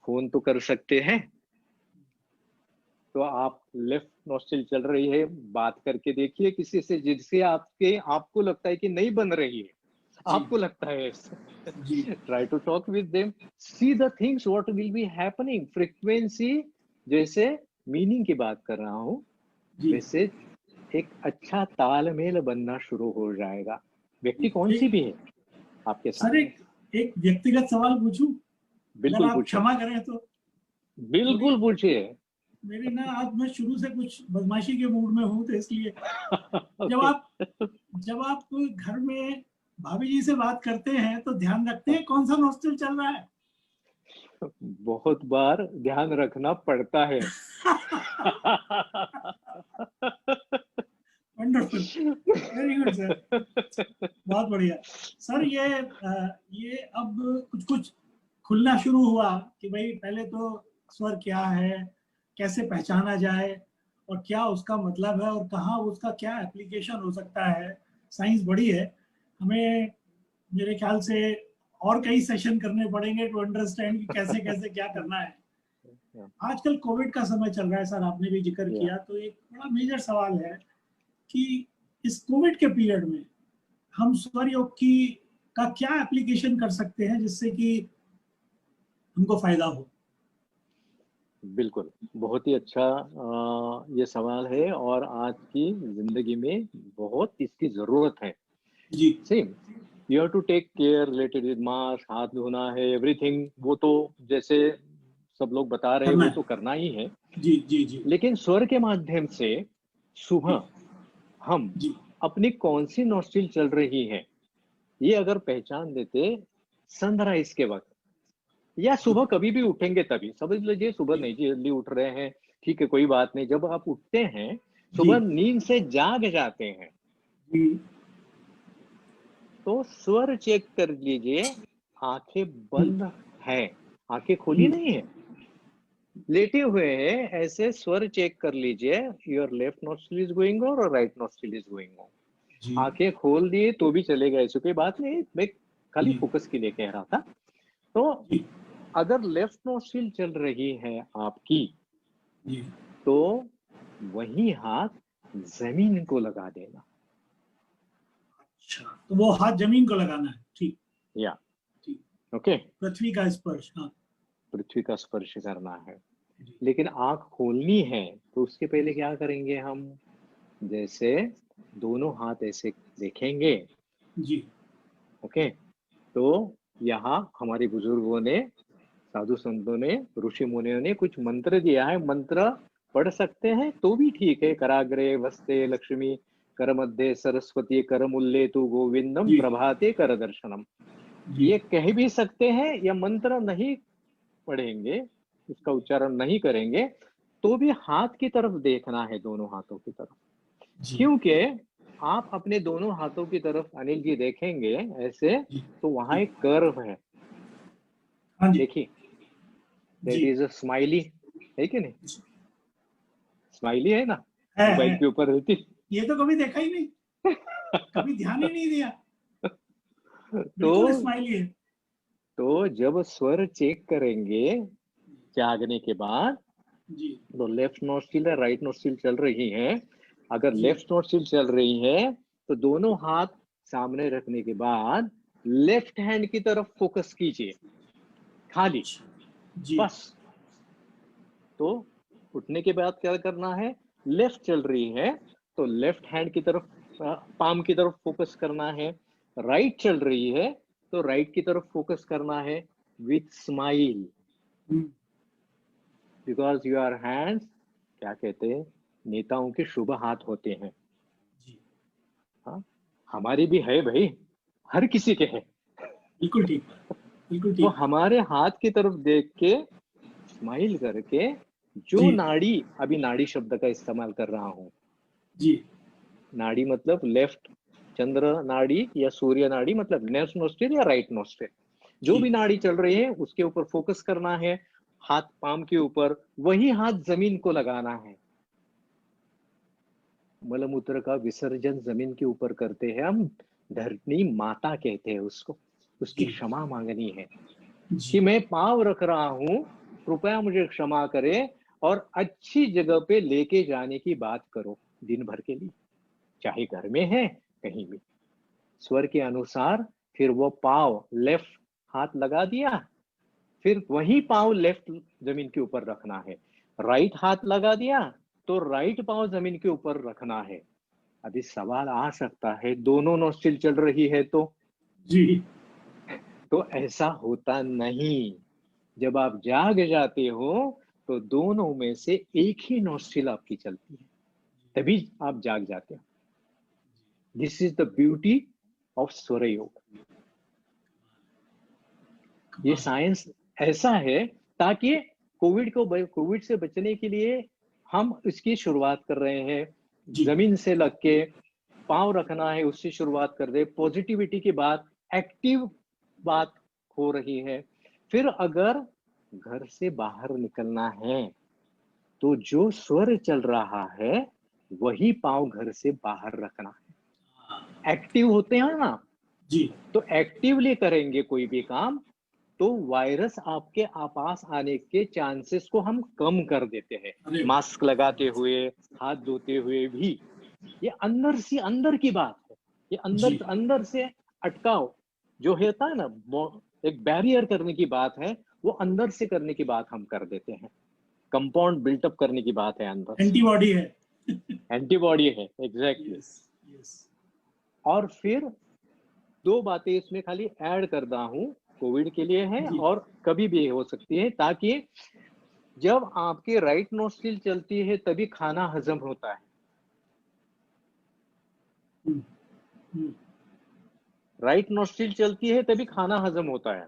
फोन तो कर सकते हैं, तो आप लेफ्ट नोस्ट्रिल चल रही है, बात करके देखिए किसी से जिससे आपको लगता है कि नहीं बन रही है, आपको लगता है जी try to talk with them, see the things what will be happening. Frequency, जैसे मीनिंग की बात कर रहा हूँ, जी वैसे एक अच्छा तालमेल बनना शुरू हो जाएगा। व्यक्ति कौन सी भी है आपके सर सामने। एक व्यक्तिगत सवाल पूछूं, अगर बिल्कुल आप पूछिए, क्षमा करें तो। थोड़ी बिल्कुल पूछिए। मेरी ना आज मैं शुरू से कुछ बदमाशी के मूड में हूं, तो इसलिए जब ओके, आप जब आप घर में भाभी जी से बात करते हैं तो ध्यान रखते हैं कौन सा नॉस्ट्रिल चल रहा है। बहुत बार ध्यान रखना पड़ता है। वंडरफुल, वेरी गुड सर, बहुत बढ़िया। सर ये अब कुछ कुछ खुलना शुरू हुआ कि भाई पहले तो स्वर क्या है, कैसे पहचाना जाए, और क्या उसका मतलब है, और कहाँ उसका क्या एप्लीकेशन हो सकता है। साइंस बड़ी है, हमें मेरे ख्याल से और कई सेशन करने पड़ेंगे टू अंडरस्टैंड कि कैसे कैसे क्या करना है। आजकल कोविड का समय चल रहा है सर, आपने भी जिक्र या किया, तो एक बड़ा मेजर सवाल है कि इस कोविड के पीरियड में हम स्वर योग की का क्या एप्लीकेशन कर सकते हैं जिससे कि हमको फायदा हो। बिल्कुल, बहुत ही अच्छा ये सवाल है, और आज की जिंदगी में बहुत इसकी जरूरत है। जी same, you have to take care related with mask, हाथ धोना है, एवरीथिंग, वो तो जैसे सब लोग बता रहे हैं करना वो है। तो करना ही है। जी जी जी लेकिन स्वर के माध्यम से सुबह हम जी अपनी कौन सी नोस्ट्रिल चल रही है, ये अगर पहचान देते सनराइज के वक्त, या जी सुबह कभी भी उठेंगे तभी, समझ लीजिए सुबह नहीं जल्दी उठ रहे हैं, ठीक है कोई बात नहीं, जब आप उठते हैं जी सुबह नींद से जाग जाते हैं, जी तो स्वर चेक कर लीजिए, आंखें जी बंद है, आंखें खोली नहीं है, लेटे हुए हैं, ऐसे स्वर चेक कर लीजिए, your left nostril is going on और right nostril is going on. जी आंखें खोल दिए तो भी चलेगा, ऐसी कोई बात नहीं, मैं खाली जी फोकस के लिए कह रहा था। तो जी अगर लेफ्ट नोस्ट्रिल चल रही है आपकी, जी तो वही हाथ जमीन को लगा देना। अच्छा, तो वो हाथ जमीन को लगाना है। ठीक या ठीक, ओके, पृथ्वी का स्पर्श। हाँ पृथ्वी का स्पर्श करना है। लेकिन आंख खोलनी है तो उसके पहले क्या करेंगे हम, जैसे दोनों हाथ ऐसे देखेंगे। जी ओके, तो यहाँ हमारे बुजुर्गों ने, साधु संतों ने, ऋषि मुनियों ने कुछ मंत्र दिया है। मंत्र पढ़ सकते हैं तो भी ठीक है। कराग्रे वस्ते लक्ष्मी, कर मध्य सरस्वती, कर मूल्ये तु गोविंदम, जी प्रभाते कर दर्शनम। जी ये कह भी सकते हैं, या मंत्र नहीं पढ़ेंगे, इसका उच्चारण नहीं करेंगे तो भी हाथ की तरफ देखना है, दोनों हाथों की तरफ। जी क्योंकि आप अपने दोनों हाथों की तरफ अनिल जी देखेंगे ऐसे, जी तो वहां जी एक कर्व है, हाँ जी देखिए, दैट जी इज अ स्माइली, है कि नहीं? स्माइली है ना, है। मोबाइल के ऊपर रहती। ये तो कभी देखा ही नहीं, कभी ध्यान ही नहीं दिया। तो बिल्कुल स्माइली है। तो जब स्वर चेक करेंगे जागने के बाद, जी तो लेफ्ट नोस्ट्रिल या राइट नोस्ट्रिल चल रही है। अगर जी लेफ्ट नोस्ट्रिल चल रही है तो दोनों हाथ सामने रखने के बाद लेफ्ट हैंड की तरफ फोकस कीजिए, खाली, जी बस। तो उठने के बाद क्या करना है, लेफ्ट चल रही है तो लेफ्ट हैंड की तरफ, पाम की तरफ फोकस करना है। राइट चल रही है तो राइट की तरफ फोकस करना है, with smile, because your hands, क्या कहते हैं, नेताओं के शुभ हाथ होते हैं। जी हाँ, हमारी भी है भाई, हर किसी के है। बिल्कुल ठीक, बिल्कुल तो ठीक। हमारे हाथ की तरफ देख के स्माइल करके, जो जी नाड़ी, अभी नाड़ी शब्द का इस्तेमाल कर रहा हूं, जी नाड़ी मतलब लेफ्ट चंद्र नाड़ी या सूर्य नाड़ी, मतलब लेफ्ट नोस्ट्रिल या राइट नोस्ट्रिल, जो जी भी नाड़ी चल रही है उसके ऊपर फोकस करना है, हाथ पाम के ऊपर, वही हाथ जमीन को लगाना है। मलमूत्र का विसर्जन जमीन के ऊपर करते हैं हम, धरती माता कहते हैं उसको, उसकी जी क्षमा मांगनी है कि जी मैं पांव रख रहा हूं, कृपया मुझे क्षमा करे, और अच्छी जगह पे लेके जाने की बात करो दिन भर के लिए, चाहे घर में है कहीं भी। स्वर के अनुसार फिर वो पाव लेफ्ट हाथ लगा दिया, फिर वही पाव लेफ्ट जमीन के ऊपर रखना है। राइट हाथ लगा दिया तो राइट पाव जमीन के ऊपर रखना है। अभी सवाल आ सकता है, दोनों नोस्ट्रिल चल रही है जी तो ऐसा होता नहीं। जब आप जाग जाते हो तो दोनों में से एक ही नोस्ट्रिल आपकी चलती है, तभी आप जाग जाते हो। This is the beauty of स्वर योग। ये साइंस ऐसा है, ताकि कोविड से बचने के लिए हम इसकी शुरुआत कर रहे हैं। जी जमीन से लग के पांव रखना है, उससे शुरुआत कर दे। पॉजिटिविटी के बाद एक्टिव बात हो रही है। फिर अगर घर से बाहर निकलना है तो जो स्वर चल रहा है वही पांव घर से बाहर रखना है। एक्टिव होते हैं ना, जी तो एक्टिवली करेंगे कोई भी काम, तो वायरस आपके आपास आने के चांसेस को हम कम कर देते हैं। अरे मास्क लगाते हुए, हाथ धोते हुए भी। ये अंदर से अंदर की बात है, ये जी अंदर से अटकाव जो होता है ना, एक बैरियर करने की बात है, वो अंदर से करने की बात हम कर देते हैं। कंपाउंड बिल्टअप करने की बात है अंदर से, एंटीबॉडी है। एंटीबॉडी है, एग्जैक्टली। यस यस और फिर दो बातें इसमें खाली ऐड कर रहा हूं, कोविड के लिए है जी और कभी भी हो सकती है, ताकि जब आपकी राइट नोस्ट्रिल चलती है तभी खाना हजम होता है। हम्म, हम्म, राइट नोस्ट्रिल चलती है तभी खाना हजम होता है।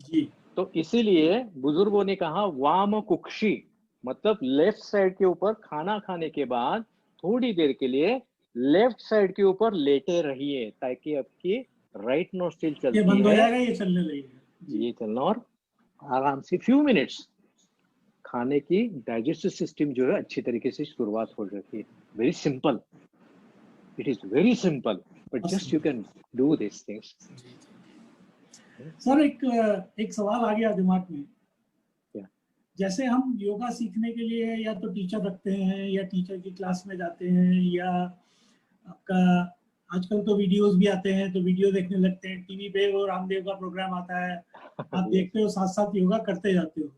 जी तो इसीलिए बुजुर्गों ने कहा वाम कुक्षी, मतलब लेफ्ट साइड के ऊपर खाना खाने के बाद थोड़ी देर के लिए लेफ्ट साइड के ऊपर लेटे रहिए, ताकि आपकी राइट नोस्ट्रिल ये चलती बंद हो है, जाएगा, ये चलने लगेगा। जी ये चलना, और आराम से फ्यू मिनट्स खाने की डाइजेस्टिव सिस्टम जो है अच्छी तरीके से शुरुआत हो जाती है। Very simple, it is very simple, but just you can do this things. Sir एक सवाल आ गया दिमाग में। क्या? जैसे हम योगा सीखने के लिए या तो टीचर रखते हैं या टीचर की क्लास में जाते हैं, या आपका आजकल तो वीडियोस भी आते हैं तो वीडियो देखने लगते हैं टीवी पे, वो रामदेव का प्रोग्राम आता है, आप देखते हो साथ साथ योगा करते जाते हो।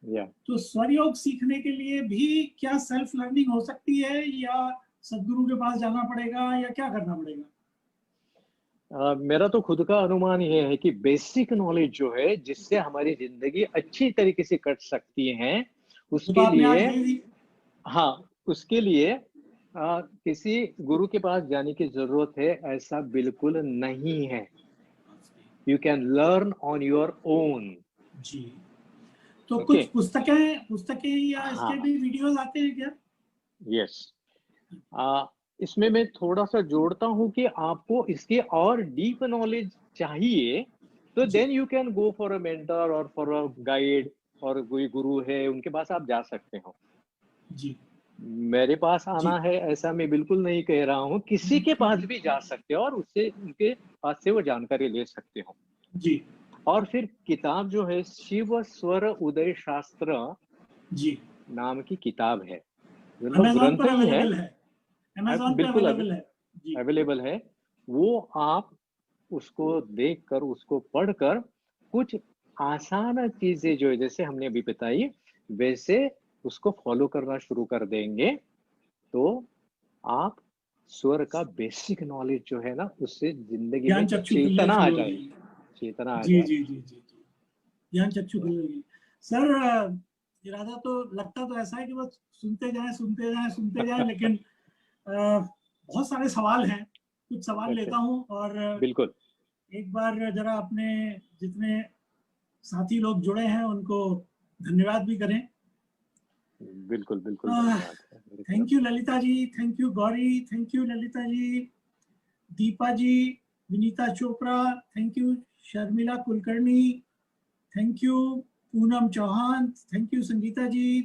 या तो स्वर योग सीखने के लिए भी क्या सेल्फ लर्निंग हो सकती है या सदगुरु के पास जाना पड़ेगा या क्या करना पड़ेगा? मेरा तो खुद का अनुमान ये है कि बेसिक नॉलेज जो है जिससे हमारी जिंदगी अच्छी तरीके से कट सकती है, वो तो उसके आपने आज लिए दे दी। हाँ, उसके लिए किसी गुरु के पास जाने की जरूरत है ऐसा बिल्कुल नहीं है। You can learn on your own. जी, तो ओके, कुछ पुस्तकें या इसके हाँ, भी वीडियोस आते हैं क्या? यस। इसमें मैं थोड़ा सा जोड़ता हूँ कि आपको इसके और डीप नॉलेज चाहिए तो जी then you can go for a mentor और फॉर अ गाइड, और कोई गुरु है उनके पास आप जा सकते हो। जी मेरे पास आना जी है ऐसा मैं बिल्कुल नहीं कह रहा हूँ, किसी के पास भी जा सकते हो और उससे उनके पास से वो जानकारी ले सकते हो। जी और फिर किताब जो है शिव स्वर उदय शास्त्र जी नाम की किताब है, मतलब अमेज़न ग्रंथ पर ही है। अवेलेबल है, अमेज़न पे बिल्कुल अवेलेबल है। जी अवेलेबल है। वो आप उसको देखकर, उसको पढ़कर कुछ आसान चीजें जो है जैसे हमने अभी बताई वैसे उसको फॉलो करना शुरू कर देंगे तो आप स्वर का बेसिक नॉलेज जो है ना उससे जिंदगी में ज्ञान चक्षु खुलने चेतना आ शुरू हो जाएगी, जाएगी। चेतना आ जी जाए। जी जी जी जी ज्ञान चक्षु खुलेगी। सर इरादा तो लगता तो ऐसा है कि बस सुनते जाएं सुनते जाएं सुनते जाएं, लेकिन बहुत सारे सवाल हैं। कुछ सवाल अच्छा, लेता हूं और बिल्कुल एक बार जरा अपने जितने साथी लोग जुड़े हैं उनको धन्यवाद भी करें। बिल्कुल बिल्कुल धन्यवाद है मेरी तरफ थैंक यू से। Lalita ji, thank you Gauri, thank you Lalita ji, Deepa ji, Vinita Chopra, thank you Sharmila Kulkarni, thank you Poonam Chauhan, thank you Sangeeta ji,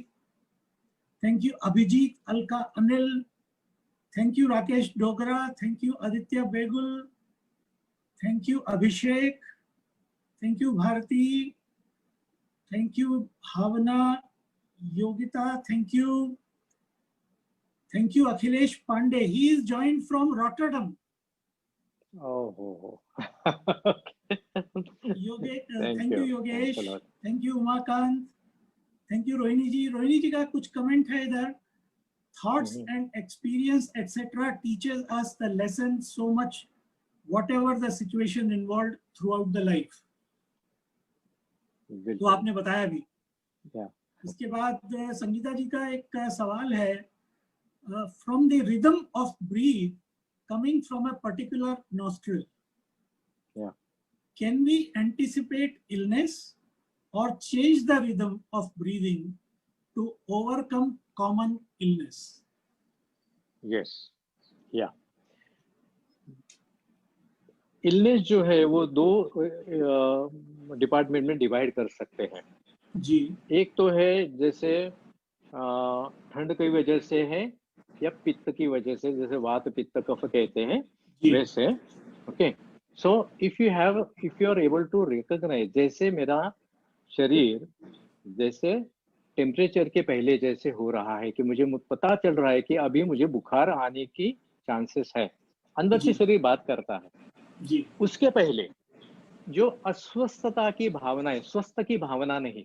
thank you Abhijeet Alka Anil, thank you Rakesh Dogra, thank you Aditya Begul, thank you Abhishek, thank you Bharti, thank you Bhavna, Yogita, thank you Akhilesh Pandey, he is joined from Rotterdam. ओहो Yogesh, thank thank you you, thanks Yogesh, a lot. Thank you Umakant, thank you Rohini ji. Rohini ji का कुछ comment है इधर, thoughts and experience etc teaches us the lesson so much whatever the situation involved throughout the life। तो बिल्कुल, आपने बताया भी। या इसके बाद संगीता जी का एक सवाल है, from the rhythm of breathe coming from a particular nostril, या can we anticipate illness or change the rhythm of breathing to overcome common illness? Yes, या इलनेस जो है वो दो डिपार्टमेंट में डिवाइड कर सकते हैं। जी एक तो है जैसे ठंड की वजह से है या पित्त की वजह से, जैसे वात पित्त कफ कहते हैं जी वैसे। Okay, so if you are able to recognise, जैसे मेरा शरीर जैसे टेम्परेचर के पहले जैसे हो रहा है कि मुझे पता चल रहा है कि अभी मुझे बुखार आने की चांसेस है, अंदर से जी शरीर बात करता है। जी उसके पहले जो अस्वस्थता की भावना है, स्वस्थ की भावना नहीं,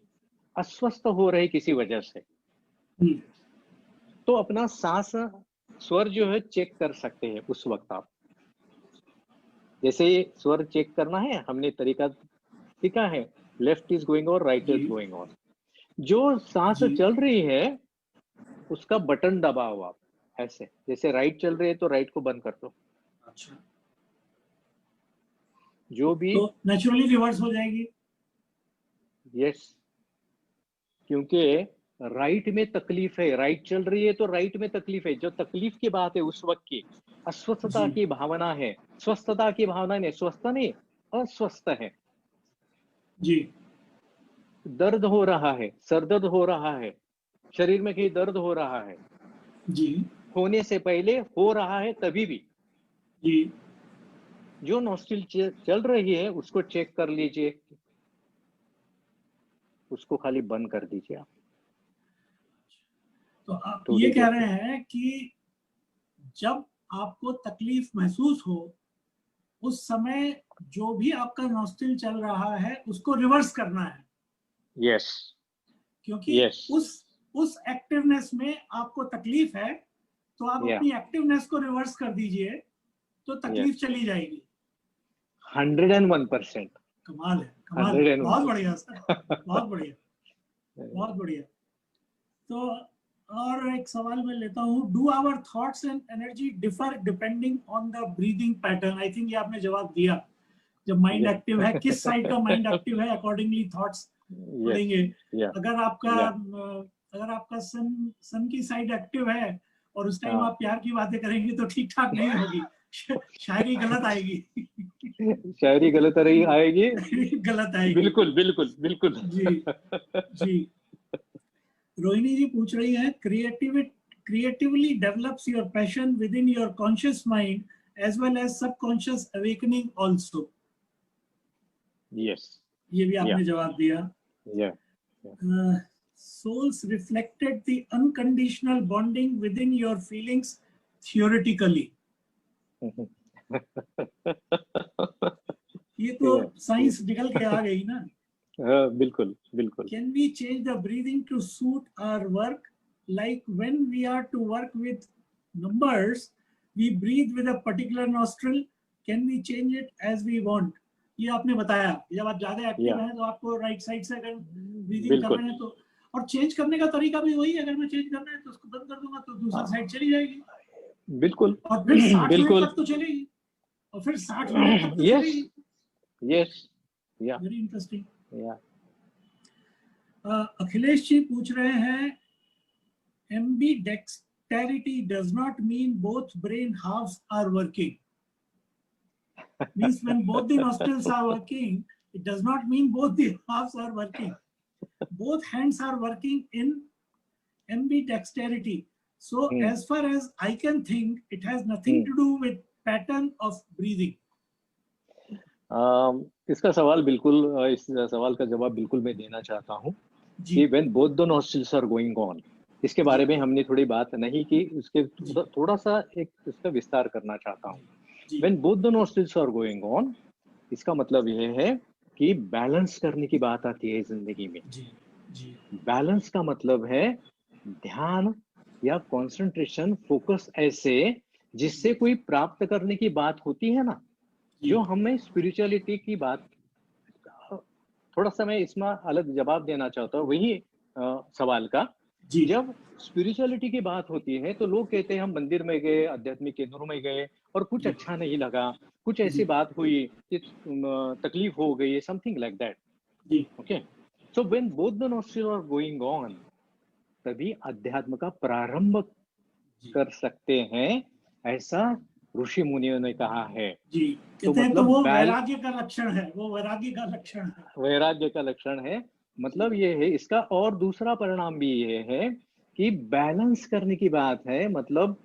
अस्वस्थ हो रहे किसी वजह से, हम्म, तो अपना सांस स्वर जो है चेक कर सकते हैं उस वक्त आप। जैसे स्वर चेक करना है हमने तरीका सीखा है, लेफ्ट इज गोइंग और राइट जी इज गोइंग ऑन। जो सांस जी चल रही है उसका बटन दबाओ आप, ऐसे जैसे राइट चल रही है तो राइट को बंद कर दो। अच्छा, जो भी तो नेचुरली रिवर्स हो जाएगी। यस, क्योंकि राइट में तकलीफ है, राइट चल रही है तो राइट में तकलीफ है, जो तकलीफ की बात है उस वक्त की, अस्वस्थता जी की भावना है, स्वस्थता की भावना नहीं, स्वस्थ नहीं अस्वस्थ है, जी दर्द हो रहा है, सरदर्द हो रहा है, शरीर में कहीं दर्द हो रहा है, जी होने से पहले हो रहा है तभी भी, जी जो नॉस्ट्रिल चल रही है उसको चेक कर लीजिए, उसको खाली बंद कर दीजिए आप, तो आप ये थोड़ी कह देर के रहे लिए। हैं कि जब आपको तकलीफ महसूस हो उस समय जो भी आपका नॉस्ट्रिल चल रहा है उसको रिवर्स करना है, यस, क्योंकि Yes. उस एक्टिवनेस में आपको तकलीफ है, तो आप Yeah. अपनी एक्टिवनेस को रिवर्स कर दीजिए, तो तकलीफ Yes. चली जाएगी। 101%. कमाल है, कमाल है, 101%. बहुत बढ़िया सर, बहुत बढ़िया, बहुत बढ़िया। तो और एक सवाल मैं लेता हूँ, do our thoughts and energy differ depending on the breathing pattern? I think ये आपने जवाब दिया, जब माइंड Yeah. एक्टिव है, किस साइड का माइंड एक्टिव है, अकॉर्डिंगली थॉट्स Yes. बढ़ेंगे। Yeah. अगर आपका सन की साइड एक्टिव है और उस टाइम हाँ। आप प्यार की बातें करेंगे तो ठीक ठाक नहीं होगी, शायरी गलत आएगी। शायरी गलत रही आएगी। गलत आएगी, बिल्कुल बिल्कुल बिल्कुल। जी जी। रोहिणी जी पूछ रही है, creatively develops your passion within your conscious mind as well as subconscious awakening also. Yes. ये भी आपने Yeah. जवाब दिया। Yeah. Souls reflected the unconditional bonding within your feelings theoretically. ये तो साइंस निकल के आ गई ना। बिल्कुल बिल्कुल। Can we change the breathing to suit our work? Like when we are to work with numbers, we breathe with a particular nostril. Can we change it as we want? ये आपने बताया, जब आप ज्यादा एक्टिव हैं तो आपको right side से अगर ब्रीदिंग कर रहे हैं तो, और चेंज करने का तरीका भी वही है, अगर मैं चेंज करना है तो उसको बंद कर दूंगा तो दूसरी साइड चली जाएगी। बिल्कुल। और फिर 60 मिनट तक तो चलेगी, और फिर 60 मिनट तक तो चलेगी। यस या वेरी इंटरेस्टिंग। या अखिलेश जी पूछ रहे हैं, ambidexterity does not mean both brain halves are working. Means when both the nostrils are working, it does not mean both the halves are working. Both hands are working in ambidexterity. So as far as I can think, it has nothing to do with pattern of breathing. इसका सवाल बिल्कुल, इस सवाल का जवाब बिल्कुल मैं देना चाहता हूँ कि when both the nostrils are going on, इसके बारे में हमने थोड़ी बात नहीं की, उसके थोड़ा सा एक इसका विस्तार करना चाहता हूँ। When both the nostrils are going on, इसका मतलब यह है कि बैलेंस करने की बात आती है जिंदगी में। बैलेंस का मतलब है ध्यान या कंसंट्रेशन, फोकस, ऐसे जिससे कोई प्राप्त करने की बात होती है ना, जो हमें स्पिरिचुअलिटी की बात, थोड़ा सा मैं इसमें अलग जवाब देना चाहता हूँ वही सवाल का। जब स्पिरिचुअलिटी की बात होती है तो लोग कहते हैं हम मंदिर में गए, आध्यात्मिक केंद्रों में गए और कुछ अच्छा नहीं लगा, कुछ ऐसी बात हुई कि तकलीफ हो गई, something like that. Okay, so when both the nostrils are going on, तभी अध्यात्म का प्रारंभ कर सकते हैं, ऐसा ऋषि मुनियों ने कहा है। तो मतलब वो वैराग्य का लक्षण है, वो वैराग्य का लक्षण है, वैराग्य का लक्षण है। मतलब ये है, इसका और दूसरा परिणाम भी ये है कि बैलेंस करने की बात है। मतलब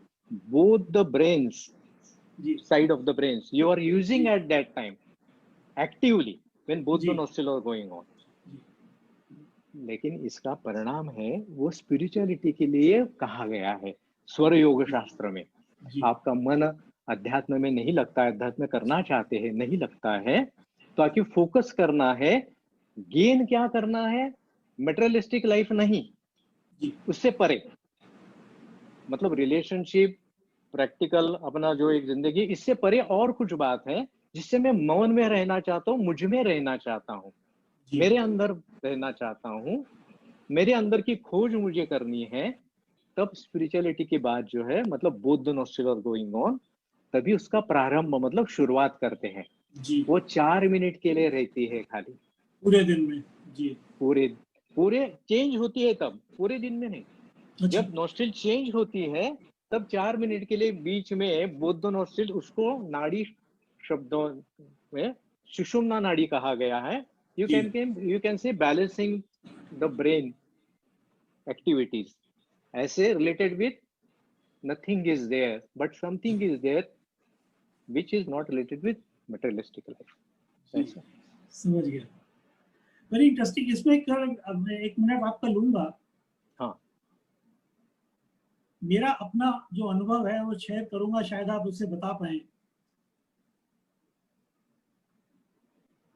both the brains, side of the brains you are using at that time actively when both the nostrils are going on. लेकिन इसका परिणाम है वो स्पिरिचुअलिटी के लिए कहा गया है स्वर योग शास्त्र में। आपका मन अध्यात्म में नहीं लगता है, अध्यात्म करना चाहते हैं, नहीं लगता है, तो आके फोकस करना है, गेन क्या करना है, मटेरियलिस्टिक लाइफ नहीं, उससे परे, मतलब रिलेशनशिप, प्रैक्टिकल अपना जो एक जिंदगी, इससे परे और कुछ बात है जिससे मैं मौन में रहना चाहता हूँ, मुझ में रहना चाहता हूँ, मेरे अंदर रहना चाहता हूँ, मेरे अंदर की खोज मुझे करनी है। तब स्पिरिचुअलिटी की बात जो है, मतलब both the nostrils are going on, तभी उसका प्रारंभ, मतलब शुरुआत करते हैं। वो 4 मिनट के लिए रहती है खाली पूरे दिन में। पूरे चेंज होती है तब, पूरे दिन में नहीं। जब नोस्ट्रिल चेंज होती है तब 4 मिनट के लिए बीच में बोथ द नोस्ट्रिल, उसको नाड़ी शब्दों में सुषुम्ना नाड़ी कहा गया है। You can say balancing the brain activities, ऐसे related with nothing is there but something is there which is not related with materialistic life। समझ गया, वेरी इंटरेस्टिंग। इसमें एक मिनट आपका लूंगा। हाँ, मेरा अपना जो अनुभव है वो शेयर करूंगा, शायद आप उससे बता पाए।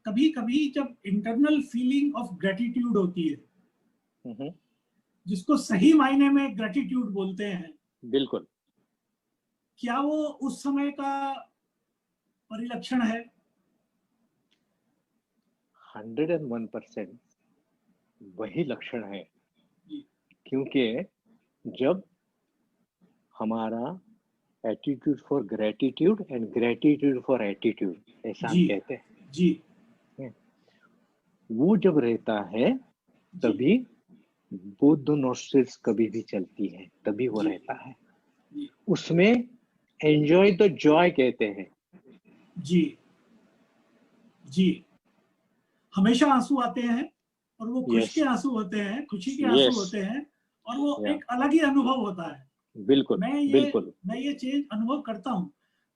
कभी कभी जब इंटरनल फीलिंग ऑफ ग्रेटिट्यूड होती है, जिसको सही मायने में ग्रेटिट्यूड बोलते हैं, बिल्कुल। क्या वो उस समय का परिलक्षण है? 101% वही लक्षण है, जी, क्योंकि जब हमारा attitude for gratitude and gratitude for attitude, ऐसा हम जी, कहते हैं, जी, वो जब रहता है जी, तभी बोथ नोस्ट्रिल्स कभी भी चलती है, तभी वो जी, रहता है। जी, उसमें एंजॉय द जॉय कहते हैं। जी, जी। हमेशा आंसू आते हैं और वो खुश के यस, आंसू होते हैं, खुशी के आंसू यस, होते हैं, और वो या एक अलग ही अनुभव होता है। बिल्कुल, बिल्कुल। मैं ये चीज अनुभव करता हूँ,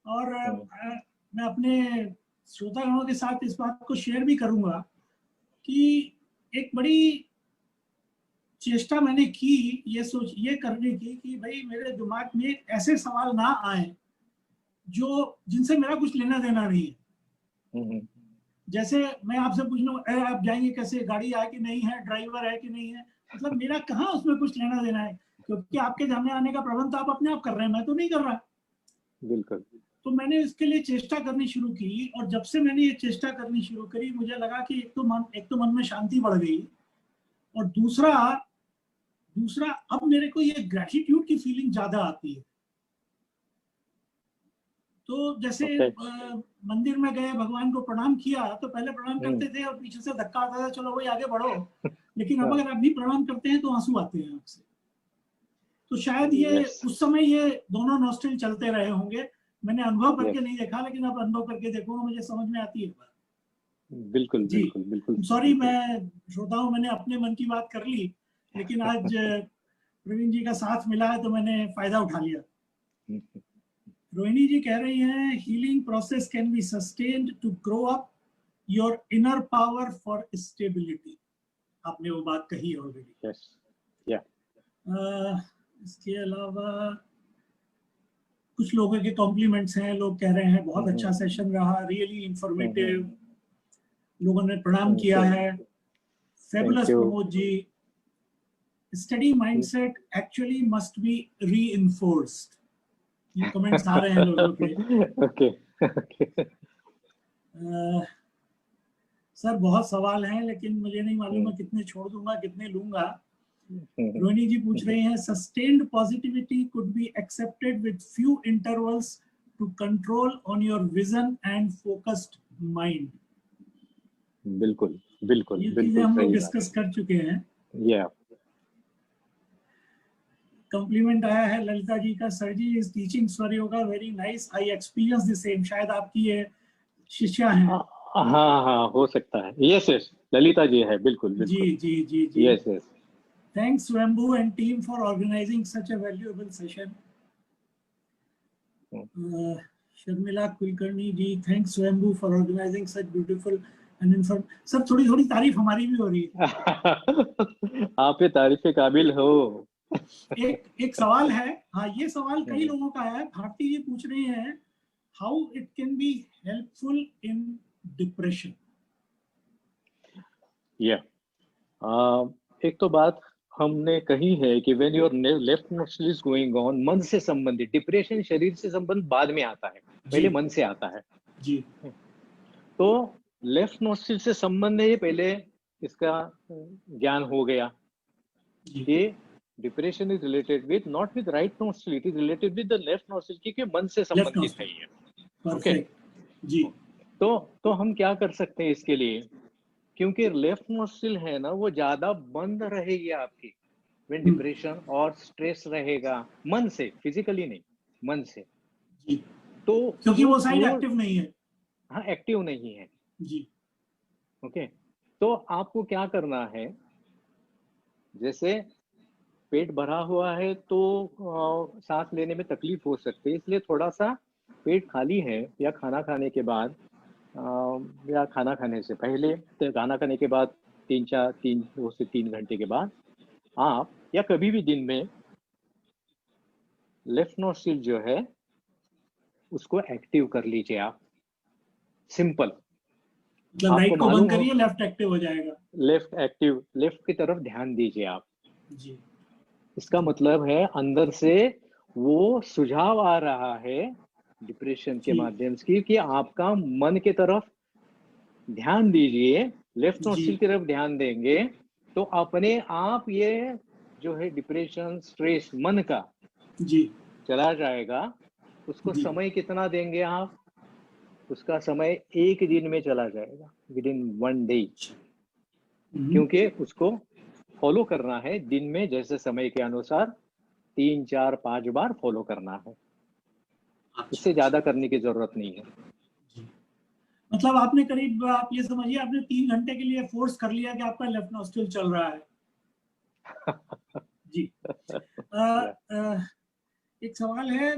और हम्म, मैं अपने श्रोतागणों के साथ इस बात को शेयर भी करूंगा कि एक बड़ी चेष्टा मैंने की, ये करने की कि भाई मेरे दिमाग में ऐसे सवाल ना आए जो जिनसे मेरा कुछ लेना देना नहीं है। हम्म, जैसे मैं आपसे पूछ लूं, "अरे, आप जाएंगे कैसे, गाड़ी है कि नहीं है, ड्राइवर है कि नहीं है", मतलब मेरा कहाँ उसमें कुछ लेना देना है, क्योंकि आपके जाने आने का प्रबंध तो आप अपने आप कर रहे हैं, मैं तो नहीं कर रहा। बिल्कुल। तो मैंने इसके लिए चेष्टा करनी शुरू की, और जब से मैंने ये चेष्टा करनी शुरू करी, मुझे लगा कि एक तो मन में शांति बढ़ गई, और दूसरा दूसरा अब मेरे को ये ग्रेटिट्यूड की फीलिंग ज्यादा आती है। तो जैसे ओके। मंदिर में गए, भगवान को प्रणाम किया, तो पहले प्रणाम हम्म, करते थे और पीछे से धक्का आता था, चलो भाई आगे बढ़ो। लेकिन अब हाँ, अगर अभी प्रणाम करते हैं तो आंसू आते हैं आपसे। तो शायद ये यस, उस समय ये दोनों नॉस्टल चलते रहे होंगे। मैंने अनुभव करके यस, नहीं देखा, लेकिन अब अनुभव करके देखूंगा, मुझे समझ में आती है बात। बिल्कुल, जी, बिल्कुल, बिल्कुल, सॉरी, बिल्कुल। मैं श्रोताओं, मैंने अपने मन की बात कर ली, लेकिन आज प्रवीण जी का साथ मिला है तो मैंने फायदा उठा लिया। रोहिणी जी कह रही हैं, healing process can be sustained to grow up your inner power for stability. आपने वो बात कही है ऑलरेडी। यस, या इसके अलावा कुछ लोगों के कॉम्प्लीमेंट्स हैं, लोग कह रहे हैं बहुत अच्छा सेशन रहा, रियली इंफॉर्मेटिव, लोगों ने प्रणाम किया थैंक है। Thank fabulous you. Pramod ji, study mindset actually must be reinforced. ये कमेंट्स आ रहे हैं लोगों के। Okay, okay. अह, सर बहुत सवाल हैं, लेकिन मुझे नहीं मालूम है कितने छोड़ दूंगा कितने लूंगा। रोहिणी जी पूछ रही हैं, sustained positivity could be accepted with few intervals to control on your vision and focused mind. बिल्कुल, बिल्कुल, ये चीजें बिल्कुल हम लोग सही बात। डिस्कस कर चुके हैं। या कॉम्प्लीमेंट आया है ललिता जी का, सर जी इज टीचिंग स्वर yoga very nice, I experience the same. शायद आपकी ये शिष्या हैं। हाँ, हाँ, हो सकता है। यस, यस, ललिता जी है, बिल्कुल, जी, बिल्कुल। जी, जी, जी। Yes, yes. Thanks Swambhu and team for organizing such a valuable session. Sharmila Kulkarni ji, thanks Swayambhu for organising such beautiful and inform. Sir थोड़ी थोड़ी तारीफ हमारी भी हो रही आप ये तारीफ के काबिल हो। है। एक सवाल है, हाँ, ये सवाल कई लोगों का है। भारती जी पूछ रही हैं, how it can be helpful in depression. या एक तो बात हमने कही है कि when your left nostril is going on, मन से संबंधित डिप्रेशन, शरीर से संबंध बाद में आता है, जी, पहले मन से आता है। जी, तो लेफ्ट नोस्ट्रल से संबंध है, पहले इसका ज्ञान हो गया जी, कि depression is related with, not with right nostril, it is related with the left nostril, क्योंकि मन से लेफ्ट संबंधित है नोस्ट्रल, ये। ओके। परफेक्ट। जी, तो हम क्या कर सकते हैं इसके लिए, क्योंकि लेफ्ट नोस्ट्रल है ना, वो ज्यादा बंद रहेगी आपकी व्हेन डिप्रेशन और स्ट्रेस रहेगा, मन से, फिजिकली नहीं, मन से। जी, तो क्योंकि वो वो साइड थोड़ा, एक्टिव नहीं है। हाँ, एक्टिव नहीं है। जी, ओके। तो आपको क्या करना है, जैसे पेट भरा हुआ है तो सांस लेने में तकलीफ हो सकती है, इसलिए थोड़ा सा पेट खाली है, या खाना खाने के बाद, या खाना खाने से पहले, तो खाना खाने के बाद 2 से 3 घंटे के बाद आप, या कभी भी दिन में, लेफ्ट नोस्ट्रिल जो है उसको एक्टिव कर लीजिए आप। सिंपल। मतलब राइट को बंद करिए, लेफ्ट एक्टिव हो जाएगा। लेफ्ट एक्टिव, लेफ्ट की तरफ ध्यान दीजिए आप जी। इसका मतलब है अंदर से वो सुझाव आ रहा है डिप्रेशन के माध्यम से कि आपका मन की तरफ ध्यान दीजिए, लेफ्ट नोस्ट्रिल की तरफ ध्यान देंगे तो अपने आप ये जो है डिप्रेशन, स्ट्रेस मन का जी चला जाएगा। उसको समय कितना देंगे आप? उसका समय 1 दिन में चला जाएगा, विद इन 1 डे, क्योंकि उसको फॉलो करना है दिन में, जैसे समय के अनुसार 3, 4, 5 बार फॉलो करना है। इससे ज्यादा करने की जरूरत नहीं है। मतलब आपने करीब, आप ये समझिए आपने 3 घंटे के लिए फोर्स कर लिया कि आपका लेफ्ट नोस्ट्रिल चल रहा है। जी। एक सवाल है,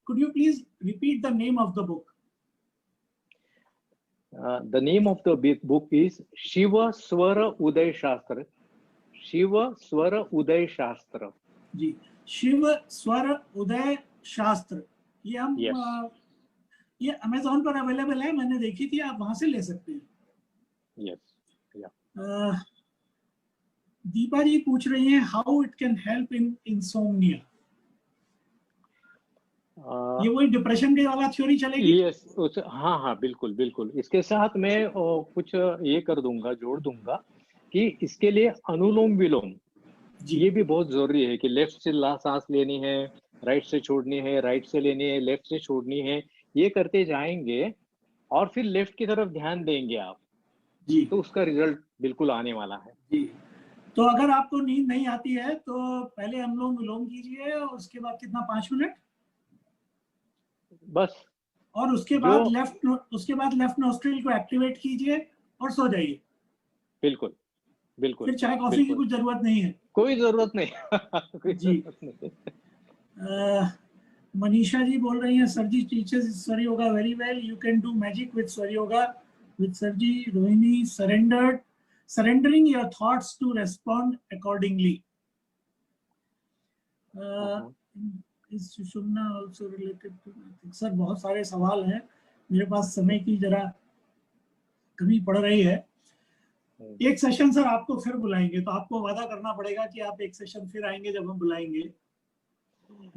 could you please repeat the name of the book? The name of the book is Shiv स्वर उदय शास्त्र। शिव स्वर उदय शास्त्र। जी, शिव स्वर उदय शास्त्र। ये हम ये अमेज़न पर अवेलेबल है, मैंने देखी थी, आप वहां से ले सकते हैं। यस। दीपा जी पूछ रही हैं how it can help in insomnia. ये वही डिप्रेशन के वाला थ्योरी चलेगी? यस, हाँ बिल्कुल बिल्कुल। इसके साथ मैं कुछ ये कर दूंगा, जोड़ दूंगा कि इसके लिए अनुलोम विलोम ये भी बहुत जरूरी है कि लेफ्ट से सांस लेनी है, राइट से छोड़नी है, राइट से लेनी है, लेफ्ट से छोड़नी है। ये करते जाएंगे और फिर लेफ्ट की तरफ ध्यान देंगे आप जी, तो उसका रिजल्ट बिल्कुल आने वाला है। जी। तो अगर आपको नींद नहीं आती है तो पहले अनुलोम विलोम कीजिए, और उसके बाद कितना, 5 मिनट बस, और उसके बाद लेफ्ट नोस्ट्रिल को एक्टिवेट कीजिए और सो जाइए। बिल्कुल बिल्कुल। फिर चाय कॉफी की कुछ जरूरत नहीं है। कोई जरूरत नहीं। कोई जी। जरूरत नहीं। मनीषा जी बोल रही हैं सर जी टीचर्स स्वर yoga very well, you can do magic with स्वर yoga with sir ji. Rohini surrendering your thoughts to respond accordingly. Is Sushumna also related to? Sir बहुत सारे सवाल हैं, मेरे पास समय की जरा कमी पड़ रही है। एक सेशन सर आपको फिर बुलाएंगे, तो आपको वादा करना पड़ेगा कि आप एक सेशन फिर आएंगे जब हम बुलाएंगे,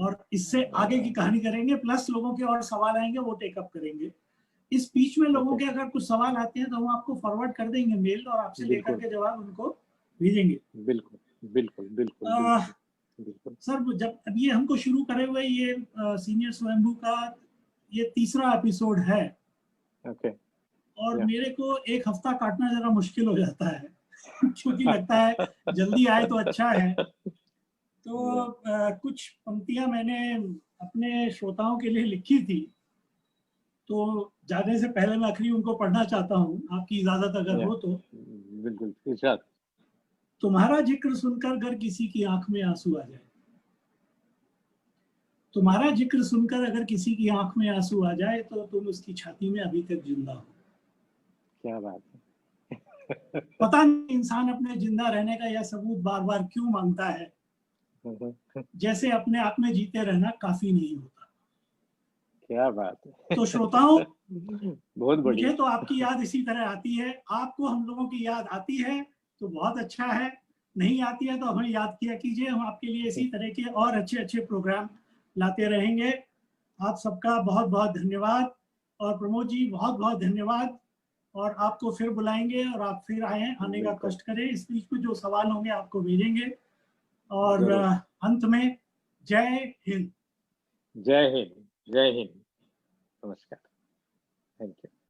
और इससे आगे की कहानी करेंगे, प्लस लोगों के और सवाल आएंगे वो टेकअप करेंगे। इस बीच में लोगों के अगर कुछ सवाल आते हैं तो हम आपको फॉरवर्ड कर देंगे मेल, और आपसे लेकर के जवाब उनको भेजेंगे। बिल्कुल बिल्कुल बिल्कुल। सर जब अब ये हमको शुरू करे हुए ये सीनियर स्वयंभू का ये तीसरा एपिसोड है। ओके। और मेरे को एक हफ्ता काटना जरा मुश्किल हो जाता है क्योंकि लगता है जल्दी आए तो अच्छा है। तो कुछ पंक्तियां मैंने अपने श्रोताओं के लिए लिखी थी, तो जाने से पहले मैं आखिरी उनको पढ़ना चाहता हूँ, आपकी इजाजत अगर हो तो। बिल्कुल। तुम्हारा जिक्र सुनकर अगर किसी की आंख में आंसू आ जाए, तुम्हारा जिक्र सुनकर अगर किसी की आंख में आंसू आ जाए तो तुम उसकी छाती में अभी तक जिंदा हो। क्या बात है। पता नहीं इंसान अपने जिंदा रहने का यह सबूत बार बार क्यों मांगता है, जैसे अपने आप में जीते रहना काफी नहीं होता। क्या बात है। तो श्रोताओं, बहुत बढ़िया। मुझे तो आपकी याद इसी तरह आती है, आपको हम लोगों की याद आती है तो बहुत अच्छा है, नहीं आती है तो हमें याद किया कीजिए, हम आपके लिए इसी तरह के और अच्छे अच्छे प्रोग्राम लाते रहेंगे। आप सबका बहुत बहुत धन्यवाद, और प्रमोद जी बहुत बहुत धन्यवाद, और आपको फिर बुलाएंगे और आप फिर आने का कष्ट करें। इस बीच में जो सवाल होंगे आपको भेजेंगे। और अंत में जय हिंद। जय हिंद। जय हिंद। नमस्कार। Thank you.